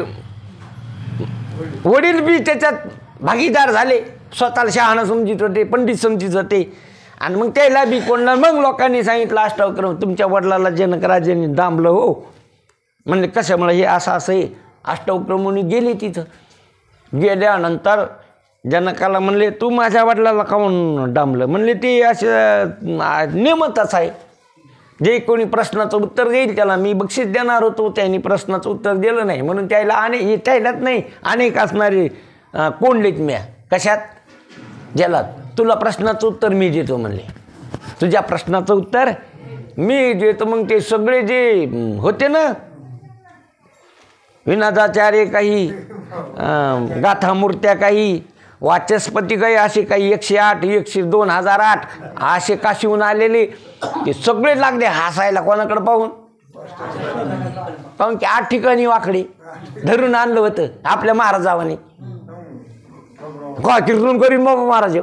वडील बी त्याच्यात भागीदार झाले स्वतःला शहाणा समजित होते पंडित समजित होते आणि मग त्याला बी कोणला मग लोकांनी सांगितलं अष्टवक्र तुमच्या वडिलाला जनकराजांनी दांबलं हो म्हणजे कशामुळे हे असं आहे अष्टवक्र मुनी गेले तिथं गेल्यानंतर जनकाला म्हणले तू माझ्या वडिलाला काहून डांबलं म्हणले ते असं नियमतच आहे जे कोणी प्रश्नाचं उत्तर देईल त्याला मी बक्षीस देणार होतो त्यांनी प्रश्नाचं उत्तर दिलं नाही म्हणून त्याला त्यालाच नाही अनेक असणारे कोंडलेत म्या कशात जलात तुला प्रश्नाचं उत्तर मी देतो म्हणले तुझ्या प्रश्नाचं उत्तर मी देतो मग ते सगळे जे होते ना विनोदाचार्य काही गाथा मूर्त्या काही वाचस्पती काही असे काही 108 2008 असे काशीहून आलेले ते सगळे लागले हसायला. कोणाकडे पाहून? काहून की 8 ठिकाणी वाकडे धरून आणलं होतं आपल्या महाराजावाने. काय कीर्तन करीन बाबा महाराज,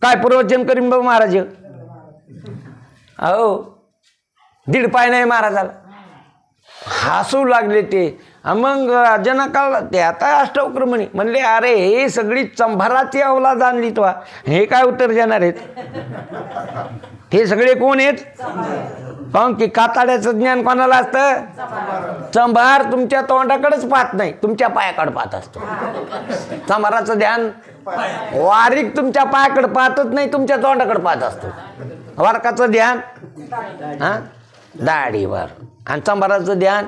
काय प्रवचन करीन बाबा महाराज. अहो 1.5 पाय नाही महाराजाला. हसू लागले ते. मग जनकाला ते आता अष्टवक्र म्हणले अरे हे सगळी चंभाराची अवलाद आणली तो, हे काय उत्तर देणार आहेत? हे सगळे कोण आहेत? काहून की काताड्याचं ज्ञान कोणाला असतं? चंभार तुमच्या तोंडाकडेच पाहत नाही, तुमच्या पायाकडे पाहत असतो. चंभाराचं ध्यान वारीक तुमच्या पायाकडे पाहतच नाही, तुमच्या तोंडाकडे पाहत असतो. वारकाचं ध्यान दाढीवर आणि चंभाराचं ध्यान.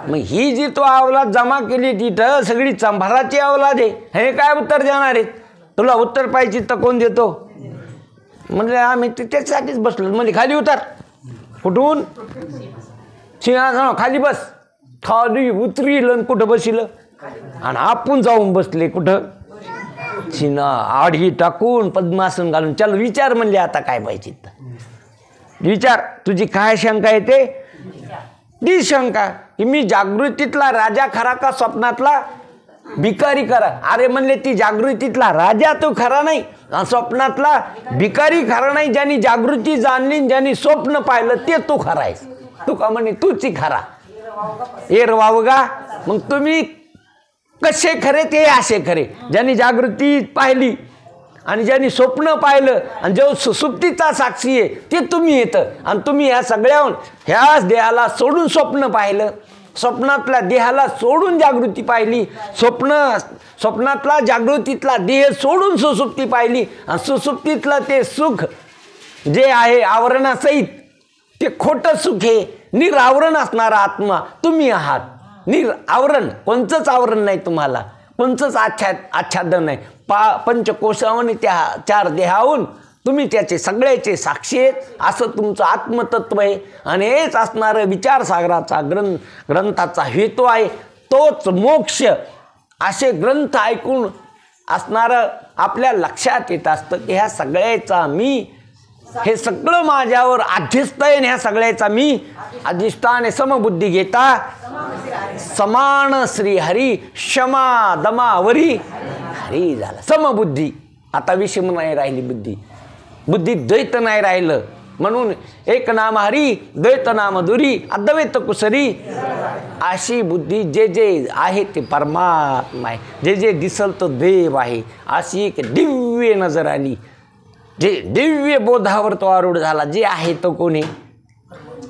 मग ही जी तो अवलाद जमा केली तिथं सगळी चंभाराची अवलाद आहे, हे काय उत्तर देणार आहेत? तुला उत्तर पाहिजे तर कोण देतो? म्हणजे आम्ही त्याच्यासाठीच बसलो. म्हणजे खाली उतर. कुठून? सिंहासन खाली बस. खाली उतरील कुठं बसिलं आणि आपण जाऊन बसले कुठं? सिना आडही टाकून पद्मासन घालून. चल विचार म्हणले आता काय पाहिजे विचार. तुझी काय शंका येते? ती शंका की मी जागृतीतला राजा खरा का स्वप्नातला भिकारी खरा? अरे म्हणले ती जागृतीतला राजा तो खरा नाही, स्वप्नातला भिकारी खरा नाही. ज्यांनी जागृती जाणली, ज्यांनी स्वप्न पाहिलं ते तू खरा आहेस. तू का म्हणे तूची खरा एर वावगा. मग तुम्ही कसे खरे ते असे खरे. ज्यांनी जागृती पाहिली आणि ज्यांनी स्वप्न पाहिलं आणि जो सुसुप्तीचा साक्षी आहे ते तुम्ही येतं. आणि तुम्ही ह्या सगळ्याहून ह्याच देहाला सोडून स्वप्न पाहिलं, स्वप्नातल्या देहाला सोडून जागृती पाहिली, स्वप्नातला जागृतीतला देह सोडून सुसुप्ती पाहिली आणि सुसुप्तीतलं ते सुख जे आहे आवरणासहित ते खोटं सुख आहे. निरावरण असणारा आत्मा तुम्ही आहात. आवरण कोणचंच आवरण नाही तुम्हाला, कोणचंच आच्छादन नाही. पंचकोशावनी त्या 4 देहाहून तुम्ही त्याचे सगळ्याचे साक्षी आहेत. असं तुमचं आत्मतत्व आहे आणि हेच असणारं विचारसागराचा ग्रंथाचा हेतू आहे. तोच मोक्ष. असे ग्रंथ ऐकून असणारं आपल्या लक्षात येत असतं की ह्या सगळ्याचा मी, हे सगळं माझ्यावर अध्यस्त आहे. ह्या सगळ्याचा मी अधिष्ठान समबुद्धी घेता समान श्री हरी क्षमा दमावरी हरी झाला. समबुद्धी. आता विषम नाही राहिली बुद्धी. बुद्धी द्वैत नाही राहिलं. म्हणून एक नाम हरी द्वैत नाम दुरी अद्वैत कुसरी. अशी बुद्धी जे जे आहे ते परमात्मा आहे, जे जे दिसल तो देव आहे. अशी एक दिव्य नजर आली, जे दिव्य बोधावर तो आरूढ झाला. जे आहे तो कोणी?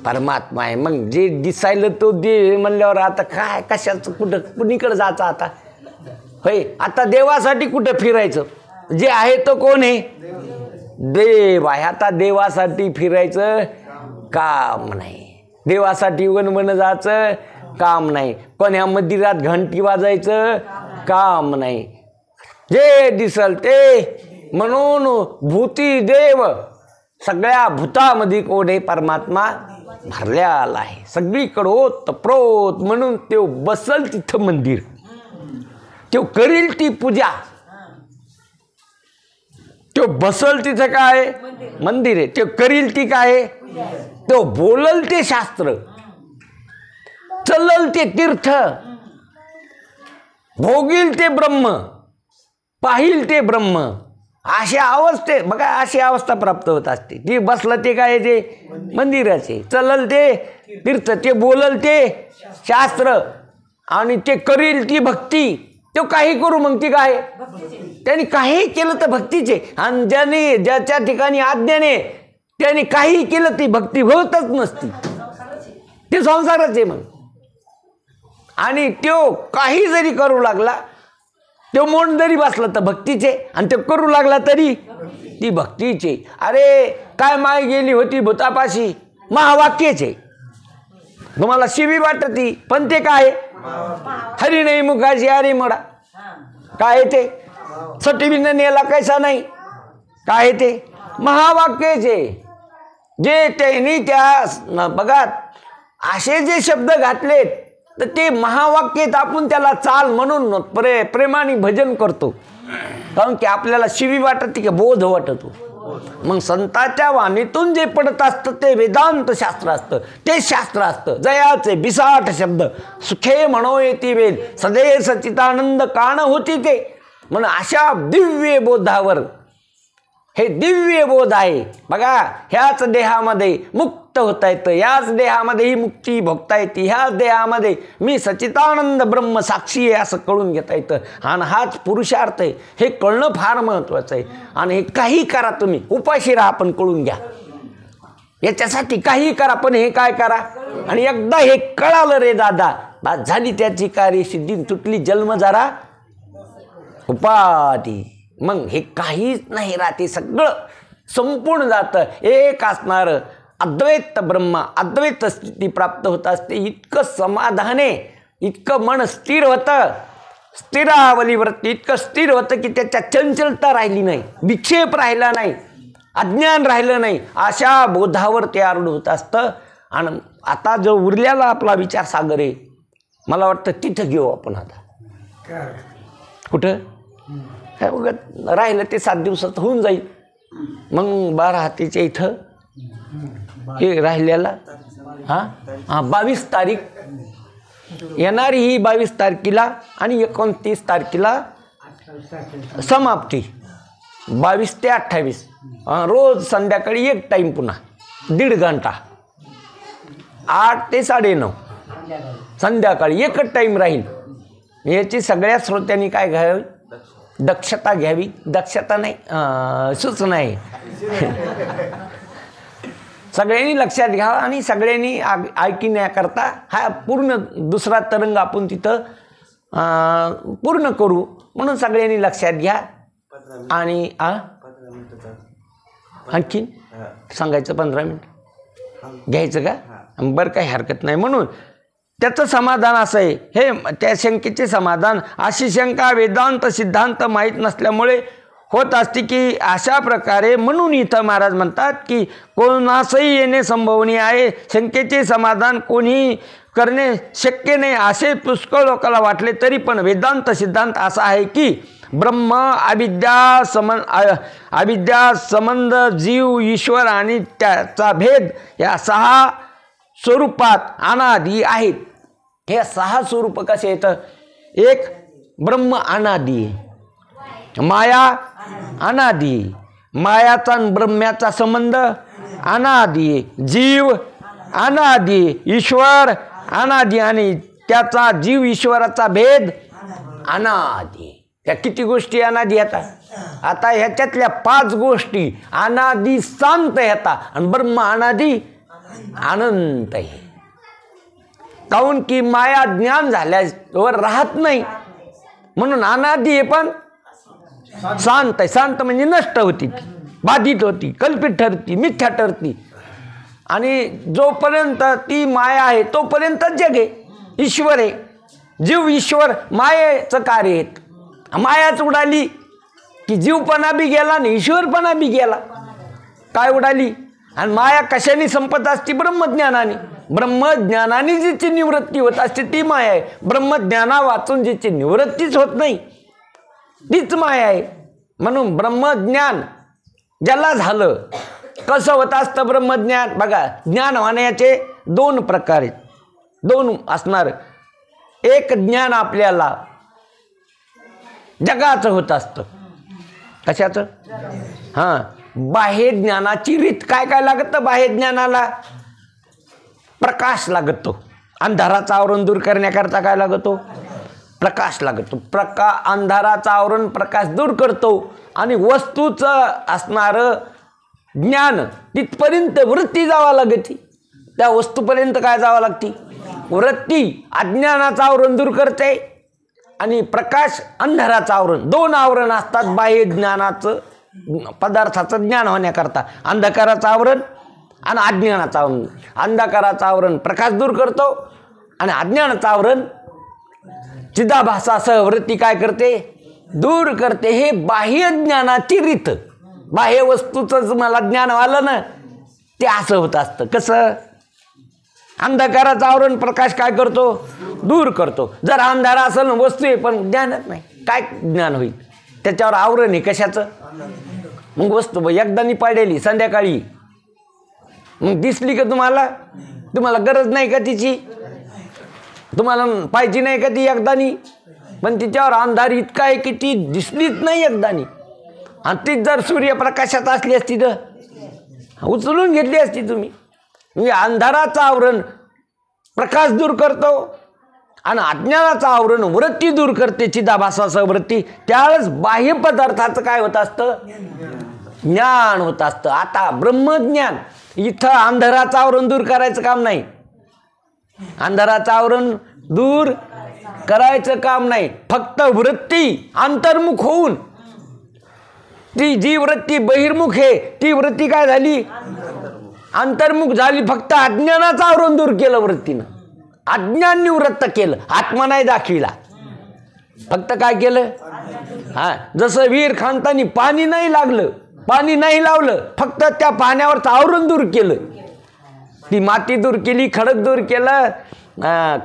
परमात्मा आहे. मग जे दिसायला तो देव म्हणल्यावर आता काय कशाचं कुठं कुणीकडे जायचं आता? होय, आता देवासाठी कुठं फिरायचं? जे आहे तो कोण आहे? देव आहे. आता देवासाठी फिरायचं काम नाही, देवासाठी वनवन जायचं काम नाही, कोण्या मंदिरात घंटी वाजायचं काम नाही. जे दिसल ते. म्हणून भूती देव सगळ्या भूतामध्ये कोण आहे? परमात्मा भरलेला आहे सगळीकडं ओतप्रोत. म्हणून तो बसल तिथं मंदिर, तो करील ती पूजा, तो बसल तिथं काय मंदिर आहे. तो करील ती काय? तो बोलल ते शास्त्र, चलल ते तीर्थ, भोगील ते ब्रह्म, पाहिल ते ब्रह्म. अशा अवस्थे बघा, अशी अवस्था प्राप्त होत असते. ती बसलं ते काय? ते मंदिराचे. चलल ते तीर्थ, ते बोलल ते शास्त्र आणि ते करील ती भक्ती. तो काही करू मग ती काय? त्यांनी काही केलं तर भक्तीचे. आणि ज्याने ज्याच्या ठिकाणी आज्ञाने त्याने काही केलं ती भक्ती होतच नसती, ते संसाराचे. मग आणि तो काही जरी करू लागला, तो मोंड जरी बसला तर भक्तीचे, आणि तो करू लागला तरी ती भक्तीचे. अरे काय माय गेली होती भूतापाशी, महावाक्यचे. तुम्हाला शिवी वाटती पण ते काय? हरी नाही मुखाची अरे मडा. काय ते? सटीविन नेला कैसा नाही. काय ते? महावाक्यचे. जे त्यांनी त्या बघा असे जे शब्द घातलेत तर ते महावाक्यात आपण त्याला चाल म्हणून प्रेमाने भजन करतो, कारण की आपल्याला शिवी वाटते की बोध वाटतो. मग संतांच्या वाणीतून जे पडत असतं ते वेदांत शास्त्र असतं, ते शास्त्र असतं. जयाचे बिसाट शब्द सुखे म्हणो येती वेल, सदे सचितानंद काण होती ते. म्हणून अशा दिव्य बोधावर, हे दिव्य बोध आहे बघा, ह्याच देहामध्ये मुक्त होता येतं, ह्याच देहामध्ये ही मुक्ती भोगता येते, ह्याच देहामध्ये मी सच्चिदानंद ब्रह्म साक्षी आहे असं कळून घेता येतं. आणि हाच पुरुषार्थ आहे, हे कळणं फार महत्त्वाचं आहे. आणि हे काही करा, तुम्ही उपाशी राहा पण कळून घ्या, याच्यासाठी काही करा पण हे काय करा. आणि एकदा हे कळालं रे दादा, बस झाली त्याची कार्यसिद्धी, तुटली जन्म जरा उपाधी. मग हे काहीच नाही राहते, सगळं संपूर्ण जातं. एक असणारं अद्वैत ब्रह्म, अद्वैत स्थिती प्राप्त होत असते. इतकं समाधाने, इतकं मन स्थिर होतं, स्थिरावली वृत्ती इतकं स्थिर होतं की त्याच्या चंचलता राहिली नाही, विक्षेप राहिला नाही, अज्ञान राहिलं नाही. अशा बोधावर ते आरूढ होत असतं. आणि आता जो उरलेला आपला विचार सागर आहे, मला वाटतं तिथं घेऊ आपण. आता कुठं काय बघत राहिलं ते 7 दिवसात होऊन जाईल. मग 12 हातीच्या इथं हे राहिलेला 22 तारीख येणारी, ही 22 तारखेला आणि 29 तारखेला समाप्ती. 22 ते 28 रोज संध्याकाळी एक टाईम, पुन्हा 1.5 घंटा, 8 ते 9:30 संध्याकाळी एकच टाईम राहील. याची सगळ्या श्रोत्यांनी काय घ्यावी, दक्षता घ्यावी. दक्षता नाही, सूचना आहे. सगळ्यांनी लक्षात घ्यावं आणि सगळ्यांनी ऐकण्याकरता हा पूर्ण दुसरा तरंग आपण तिथं पूर्ण करू, म्हणून सगळ्यांनी लक्षात घ्या. आणि आणखीन सांगायचं 15 मिनिट घ्यायचं का, बरं काही हरकत नाही. म्हणून त्याचं समाधान असं आहे, हे त्या शंकेचे समाधान. अशी शंका वेदांत सिद्धांत माहीत नसल्यामुळे होत असते की अशा प्रकारे. म्हणून इथं महाराज म्हणतात की कोणासही येणे संभवनीय आहे, शंकेचे समाधान कोणी करणे शक्य नाही असे पुष्कळ लोकांना वाटले, तरी पण वेदांत सिद्धांत असा आहे की ब्रह्म, अविद्या, संबंध, जीव, ईश्वर आणि त्याचा भेद या 6 स्वरूपात अनादी आहेत. हे 6 स्वरूप कसे येतं, एक ब्रह्म अनादी, माया अनादी, मायाचा आणि ब्रह्म्याचा संबंध अनादी, जीव अनादी, ईश्वर अनादी आणि त्याचा जीव ईश्वराचा भेद अनादी. त्या किती गोष्टी अनादी येतात. आता ह्याच्यातल्या 5 गोष्टी अनादी शांत येतात आणि ब्रह्म अनादी अनंत आहे. काऊन की माया ज्ञान झाल्यावर राहत नाही, म्हणून अनादी आहे पण शांत आहे. शांत म्हणजे नष्ट होती, बाधित होती, कल्पित ठरती, मिथ्या ठरती. आणि जोपर्यंत ती माया आहे तोपर्यंत जग आहे, ईश्वर आहे. जीव ईश्वर मायेचं कार्य आहेत. मायाच उडाली की जीवपणा बी गेला आणि ईश्वरपणा बी गेला. काय उडाली, आणि माया कशाने संपत असते, ब्रह्मज्ञानाने. ब्रह्मज्ञानाने जिची निवृत्ती होत असते ती माया आहे. ब्रह्मज्ञाना वाचून जिची निवृत्तीच होत नाही तीच माया आहे. म्हणून ब्रह्मज्ञान ज्याला झालं, कसं होत असतं ब्रह्मज्ञान. बघा, ज्ञान होण्याचे 2 प्रकार आहेत, 2 असणार. एक ज्ञान आपल्याला जगाचं होत असतं. कशाचं, बाह्य ज्ञानाची रीत. काय काय लागतं बाह्य ज्ञानाला, प्रकाश लागतो. अंधाराचं आवरण दूर करण्याकरता काय लागतो, प्रकाश लागतो. अंधाराचं आवरण प्रकाश दूर करतो. आणि वस्तूचं असणारं ज्ञान तिथपर्यंत वृत्ती जावा लागते, त्या वस्तूपर्यंत काय जावं लागते, वृत्ती. अज्ञानाचं आवरण दूर करते आणि प्रकाश अंधाराचं आवरण. 2 आवरण असतात बाह्य ज्ञानाचं, पदार्थाचं ज्ञान होण्याकरता. अंधकाराचं आवरण आणि अज्ञानाचं आवरण. अंधकाराचं आवरण प्रकाश दूर करतो आणि अज्ञानाचं आवरण चिदाभासासह वृत्ती काय करते, दूर करते. हे बाह्य ज्ञानाची रीत. बाह्य वस्तूचं मला ज्ञान आलं ना, ते असं होत असतं. कसं, अंधकाराचं आवरण प्रकाश काय करतो? दूर करतो. जर अंधारा असेल वस्तू आहे पण ज्ञानच नाही, काय ज्ञान होईल? त्याच्यावर आवरण आहे कशाचं? मग वस्तू एकदानी पाडेली संध्याकाळी, मग दिसली का तुम्हाला? तुम्हाला गरज नाही का तिची? तुम्हाला पाहिजे नाही का ती एकदानी? पण तिच्यावर अंधार इतका आहे की ती दिसलीच नाही एकदानी. आणि ती जर सूर्यप्रकाशात असली असती तर उचलून घेतली असती तुम्ही. म्हणजे अंधाराचं आवरण प्रकाश दूर करतो आणि अज्ञानाचं आवरण वृत्ती दूर करते, चिदाभासासह वृत्ती. त्यावेळेस बाह्य पदार्थाचं काय होत असतं? ज्ञान होत असतं. आता ब्रह्मज्ञान, इथं अंधाराचं आवरण दूर करायचं काम नाही. अंधाराचं आवरण दूर करायचं काम नाही. फक्त वृत्ती अंतर्मुख होऊन, ती जी वृत्ती बहिर्मुख आहे ती वृत्ती काय झाली? अंतर्मुख झाली. फक्त अज्ञानाचं आवरण दूर केलं वृत्तीनं, अज्ञान निवृत्त केलं, आत्मा नाही दाखविला. फक्त काय केलं? जसं विहीर खणताना पाणी नाही लागलं, पाणी नाही लावलं, फक्त त्या पाण्यावरचं आवरण दूर केलं. ती माती दूर केली, खडक दूर केलं,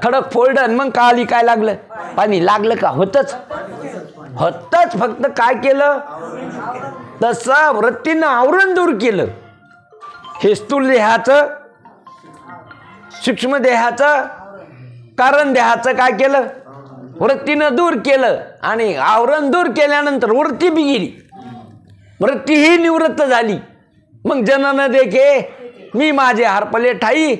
खडक फोल्डन, मग काळी काय लागलं? पाणी लागलं का? होतच. फक्त काय केलं? तसं वृत्तीनं आवरण दूर केलं. हे स्थूल देहाचं, सूक्ष्म देहाचं, कारण देहाचं काय केलं? वृत्तीनं दूर केलं. आणि आवरण दूर केल्यानंतर वृत्ती बी गेली, वृत्ती ही निवृत्त झाली. मग जनन देखे मी माझे हरपले ठाई,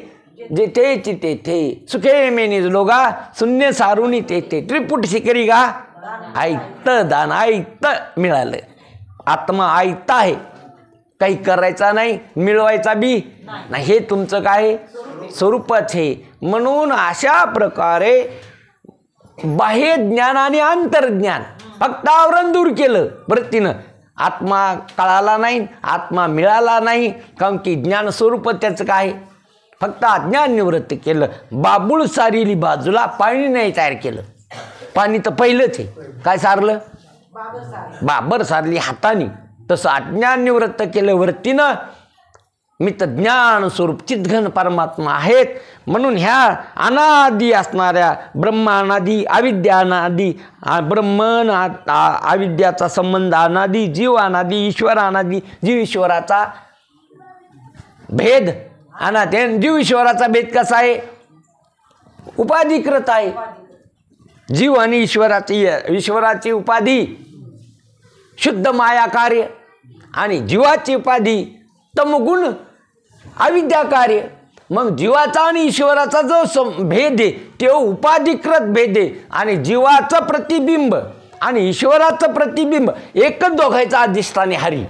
जेथे चिते थे सुखे मे निजलोगा, शून्य सारुणी तेथे त्रिपुट शिकरी गा. ऐकत दान, ऐकत मिळालं. आत्मा ऐकता आहे, काही करायचा नाही, मिळवायचा बी नाही. हे तुमचं काय स्वरूपच आहे. म्हणून अशा प्रकारे बाह्य ज्ञान आणि अंतर्ज्ञान फक्त आवरण दूर केलं वृत्तीनं. आत्मा कळाला नाही, आत्मा मिळाला नाही, कारण की ज्ञान स्वरूप त्याचं काय? फक्त अज्ञान निवृत्त केलं. बाबूळ सारिली बाजूला, पाणी नाही तयार केलं. पाणी तर पहिलंच आहे. काय सारलं? बाबर सारली हाताने. तसं अज्ञान निवृत्त केलं वृत्तीनं. मी तर ज्ञान स्वरूप चिद्घन परमात्मा आहेत. म्हणून ह्या अनादी असणाऱ्या ब्रह्म अनादी, अविद्या अनादी, ब्रह्मन अविद्याचा संबंध अनादी, जीव अनादी, ईश्वर अनादी, जीव ईश्वराचा भेद अनादी. जीव ईश्वराचा भेद कसा आहे? उपाधिकृत आहे. जीव आणि ईश्वराची उपाधी शुद्ध माया कार्य आणि जीवाची उपाधी तमगुण अविद्या कार्य. मग जीवाचा आणि ईश्वराचा जो भेद आहे तो उपाधिकृत भेद आहे. आणि जीवाचं प्रतिबिंब आणि ईश्वराचं प्रतिबिंब एकच दोघांचा अधिष्ठान हरी.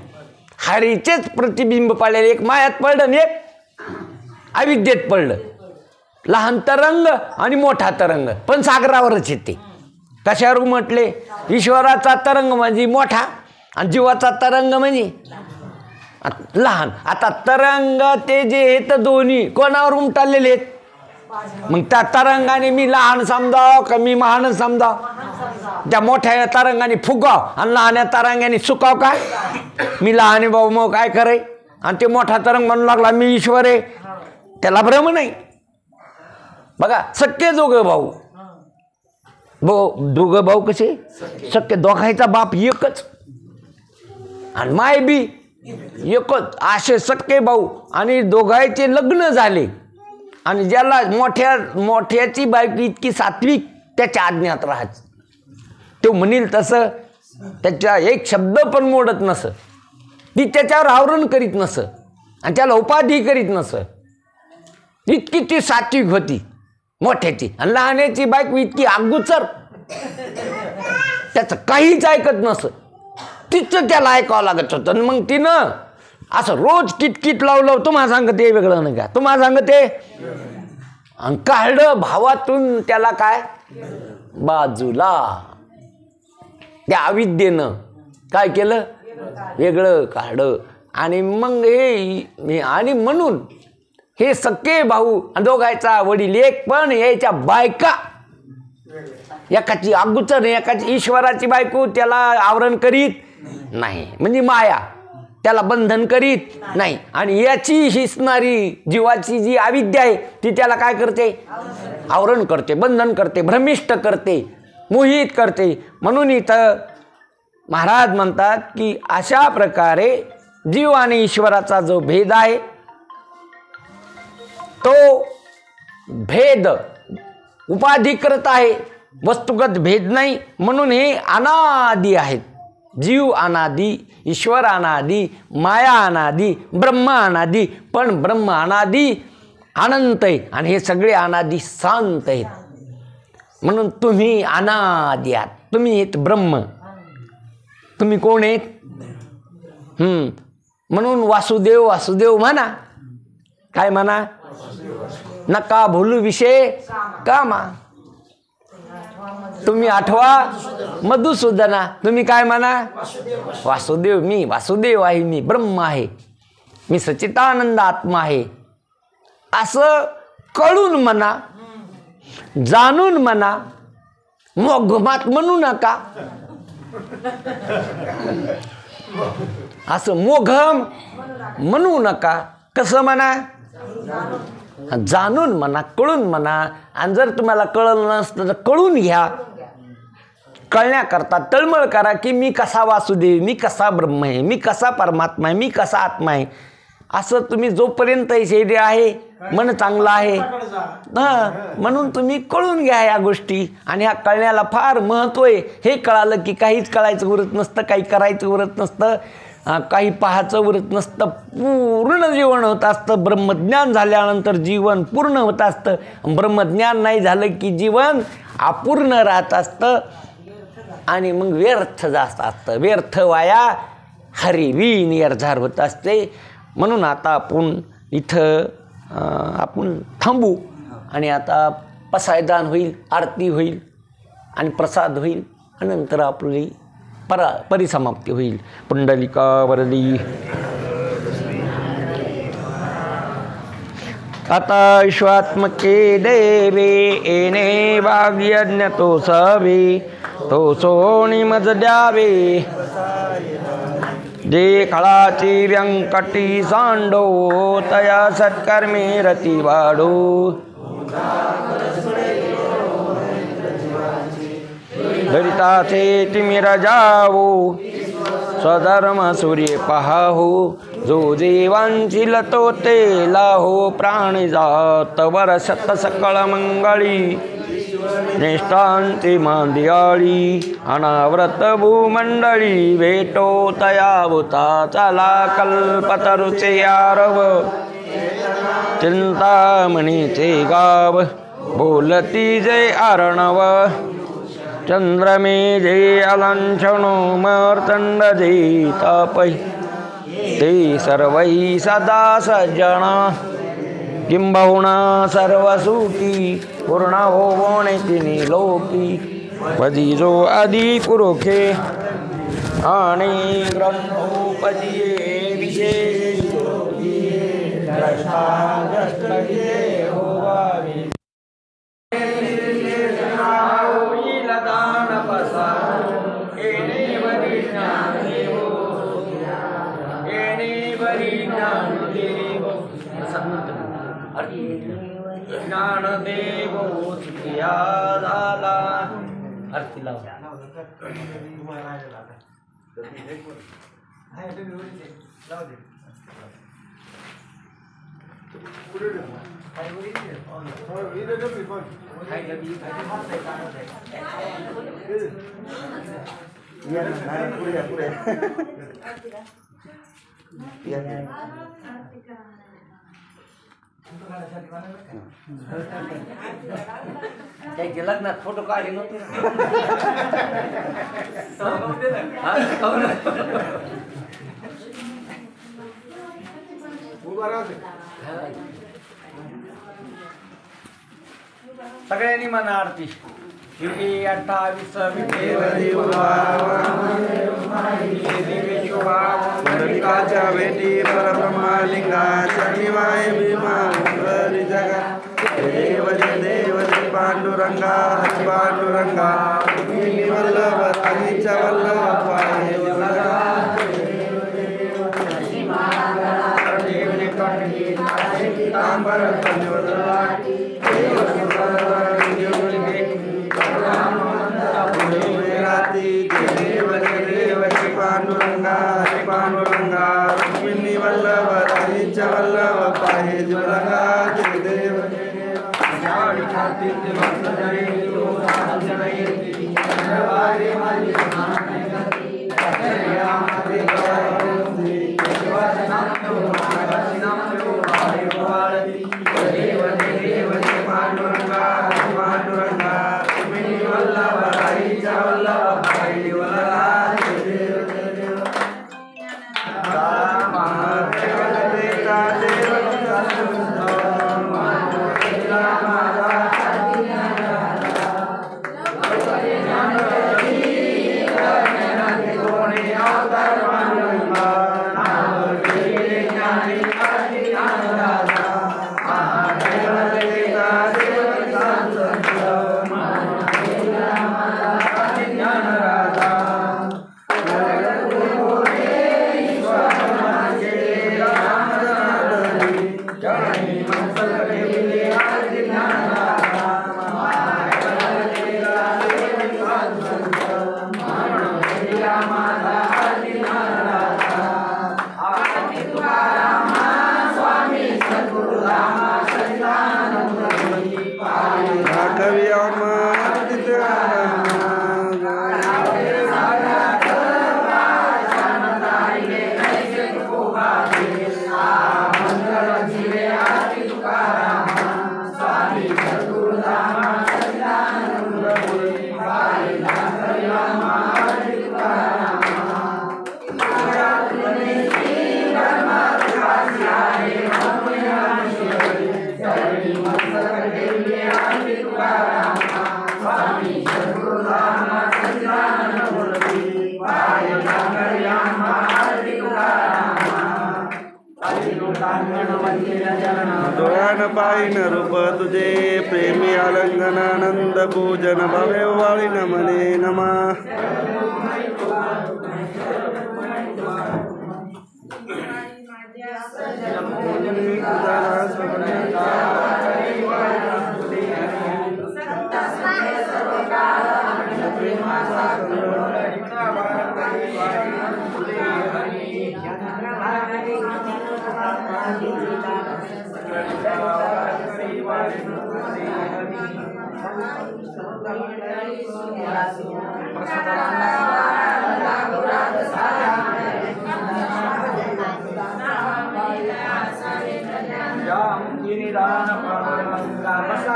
हरीचेच प्रतिबिंब पडलेले, एक मायात पडलं आणि एक अविद्येत पडलं. लहान तरंग आणि मोठा तरंग पण सागरावरच येते. कशावर म्हटले? ईश्वराचा तरंग म्हणजे मोठा आणि जीवाचा तरंग म्हणजे लहान. आता तरंग ते जे आहेत दोन्ही कोणावर उमटलेले आहेत? मग त्या तरंगाने मी लहान समजाव का मी महान समजाव? त्या मोठ्या तरंगाने फुगाव आणि लहान तरंगाने सुकाव काय? मी लहान भाऊ मग काय करे? आणि ते मोठा तरंग म्हणू लागला मी ईश्वर आहे. त्याला भ्रम नाही. बघा सख्खे दोघं भाऊ, दोघं भाऊ कसे सख्खे, दोघांचा बाप एकच आणि माय बी एकच. असे सख्खे भाऊ आणि दोघांचे लग्न झाले. आणि ज्याला मोठ्याची बायको इतकी सात्विक त्याच्या आज्ञात राहायचं, तो म्हणील तसं त्याच्या एक शब्द पण मोडत नस, ती त्याच्यावर आवरण करीत नस आणि त्याला उपाधी करीत नस. इतकी ती सात्विक होती मोठ्याची. आणि लहानाची बायको इतकी अगोचर, त्याचं काहीच ऐकत नस. तिचं त्याला ऐकावं लागत होतं. मग तिनं असं रोज किटकिट लावलं. तुम्हाला सांगते वेगळं नाही का, तुम्हाला सांगते. आणि काढलं भावातून त्याला काय बाजूला. त्या अविद्येनं काय केलं? वेगळं काढलं. आणि मग हे आणि म्हणून हे सख्खे भाऊ दोघायचा वडील एक, पण याच्या बायका एकाची अगोचर एकाची ईश्वराची बायको त्याला आवरण करीत नाही. म्हणजे माया त्याला बंधन करीत नाही. आणि याची हिसणारी जीवाची जी अविद्या आहे ती त्याला काय करते? आवरण करते, बंधन करते, भ्रमिष्ट करते, मोहित करते. म्हणून इथं महाराज म्हणतात की अशा प्रकारे जीव आणि ईश्वराचा जो भेद आहे तो भेद उपाधिकृत आहे, वस्तुगत भेद नाही. म्हणून हे अनादि आहेत. जीव अनादि, ईश्वर अनादि, माया अनादि, ब्रह्म अनादि. पण ब्रह्म अनादि अनंत आहे आणि हे सगळे अनादि शांत आहेत. म्हणून तुम्ही अनादि आहात, तुम्ही आहेत ब्रह्म. तुम्ही कोण आहेत? म्हणून वासुदेव वासुदेव म्हणा. काय म्हणा? नका भूलू विषय कामा. तुम्ही आठवा मधुसूदना. तुम्ही काय म्हणा? वासुदेव. मी वासुदेव आहे, मी ब्रह्म आहे, मी सच्चिदानंद आत्मा आहे. असं कळून म्हणा, जाणून म्हणा, मोघमात म्हणू नका. असं मोघम म्हणू नका. कसं म्हणा? जाणून म्हणा, कळून म्हणा. आणि जर तुम्हाला कळलं नसतं तर कळून घ्या. कळण्याकरता तळमळ करा की मी कसा वासुदेव, मी कसा ब्रह्म आहे, मी कसा परमात्मा आहे, मी कसा आत्मा आहे. असं तुम्ही जोपर्यंत शरीर आहे, मन चांगलं आहे म्हणून तुम्ही कळून घ्या या गोष्टी. आणि ह्या कळण्याला फार महत्त्व आहे. हे कळालं की काहीच कळायचं उरत नसतं, काही करायचं उरत नसतं, काही पाहायचं उरत नसतं. पूर्ण जीवन होत असतं. ब्रह्मज्ञान झाल्यानंतर जीवन पूर्ण होत असतं. ब्रह्मज्ञान नाही झालं की जीवन अपूर्ण राहत असतं आणि मग व्यर्थ जास्त असतं. व्यर्थ वाया हरिवी निर्धार होत असते. म्हणून आता आपण इथं आपण थांबू आणि आता पसायदान होईल, आरती होईल आणि प्रसाद होईल आणि नंतर आपली परिसमाप्ती होईल. पुंडलिका वरदी. आता विश्वात्मके देवे येणे वाग्यज्ञ तो सवे, तो सोनी मज द्यावे. जे खळाची व्यंकटी सांडो, तया सत्कर्मी रती वाढो. धरिताचे तिमिर जावो, स्वधर्म सूर्य पहाहो. जो जीवांची लतो ते लाहो, प्राणी जात वर्षत सकळ मंगळी. निष्ठांची मांदियाळी, अनाव्रत भूमंडळी. भेटो तयावता चला कल्पतरुचे आरव. चिंतामणीचे गाव, बोलती जे अर्णव. चंद्रमे जे अलंछणो, मर्तंड जे तापै. ते सर्वै सदा सज्जन, किंबहुना सर्वसुखी. पूर्ण होवणे तिनी लोकी, पदिजो आदि पुरुखे. आणि ग्रंथोपदिये विशेष द्रष्टा द्रष्टविदे होवावे. ज्ञानदेव सुखिया झाला. आरती लावा. त्याच्या लग्नात फोटो काढले नव्हते. सगळ्यांनी म्हणा आरती. 28 मंडलिकाच्या भेटी परब्रह्मलिंगाच्या निवाय भीमा उंगरी जगा. देव देव पांडुरंगा हरी पांडुरंगा. वल्लभ राणीच्या वल्लभ पाहे पांडुरंगा हरी पांडुरंगा रुक्मिणी वल्लभ राहीच्या वल्लभ पाहे जुरंगा जय देव पांडुरंगा पांडुरंगा रुक्मिणी वल्लभ राहीच्या वल्लभ पाहे जुरंगा डोळ्यान पाहिन रूप तुझे प्रेमी आलंगनानंद पूजन भवे वाळीन मने नमा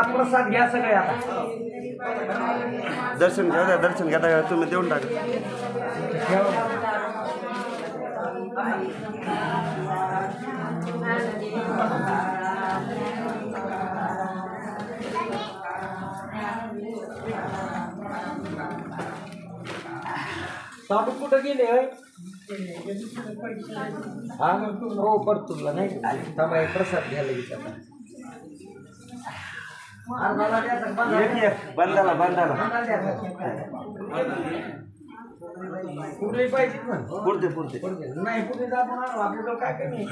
प्रसाद घ्या सगळे आता दर्शन घ्या दर्शन घ्या तुम्ही देऊन टाका साबू कुठं गेले हा हो परतूरला नाही थांबा प्रसाद घ्यायला विचार बंदाला कुठली पाहिजे पुढते नाही कुठे जातो ना आपल्याला काय कमी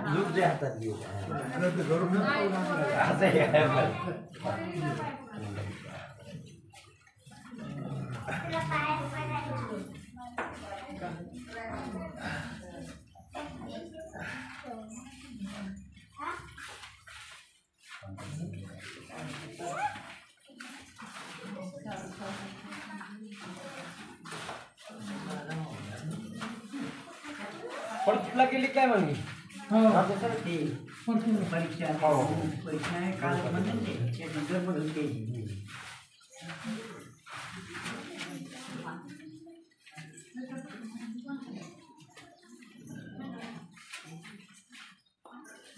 दूध जे हातात घेऊ परतला गेली काय म्हणली परीक्षा परीक्षा काल म्हणते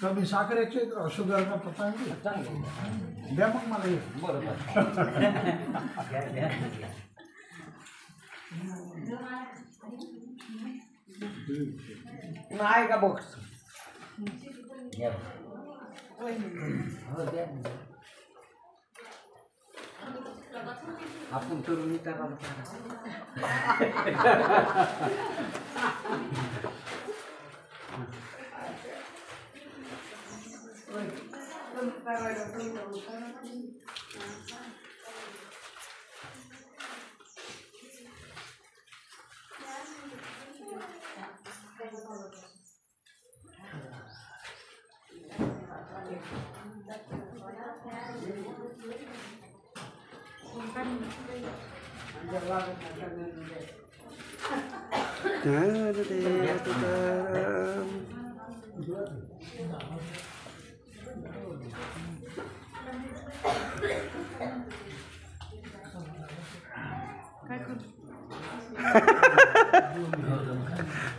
कमी साखरेचे शुगर करता चांगली द्या मग मला हे. नाही का बघ आपण तरुणी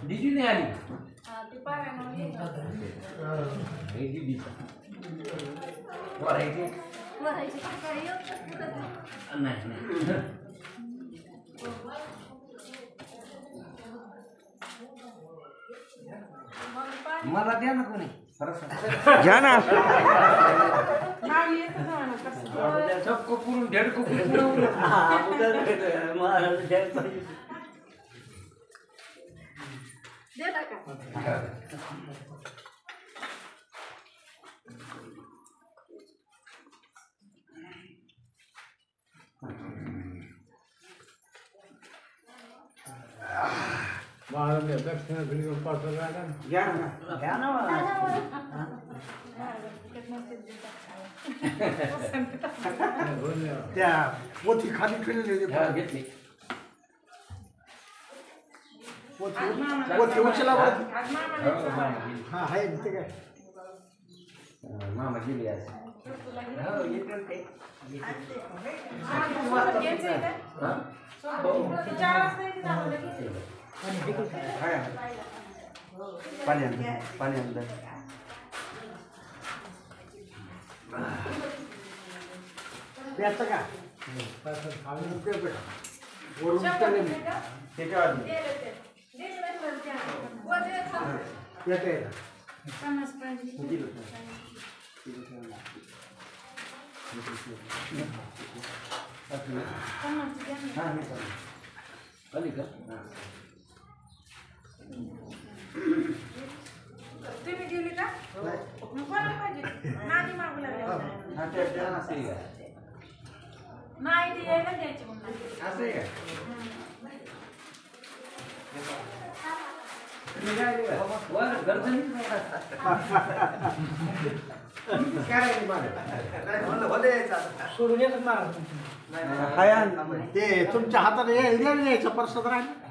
दिदी नाही आली मला द्या ना कोणी घ्या ना सबको पुरून डेढ़ को दक्षिणा भिडून पाठवलं घ्या ना घ्या ना त्या पोथी खाली ठेवलेली घेतली पोथी उचला बरं. हा आहे ते काय मामा गेली आज पाणी अंदर प्याचं का वरून त्याच्यावर येते तुम्ही गेली का कोणाला पाहिजे नानी मागू लागले नाही ते यायला द्यायचे म्हणून असं आहे सोडून येत ना ते तुमच्या हाताने यायचं परसाद राहिलं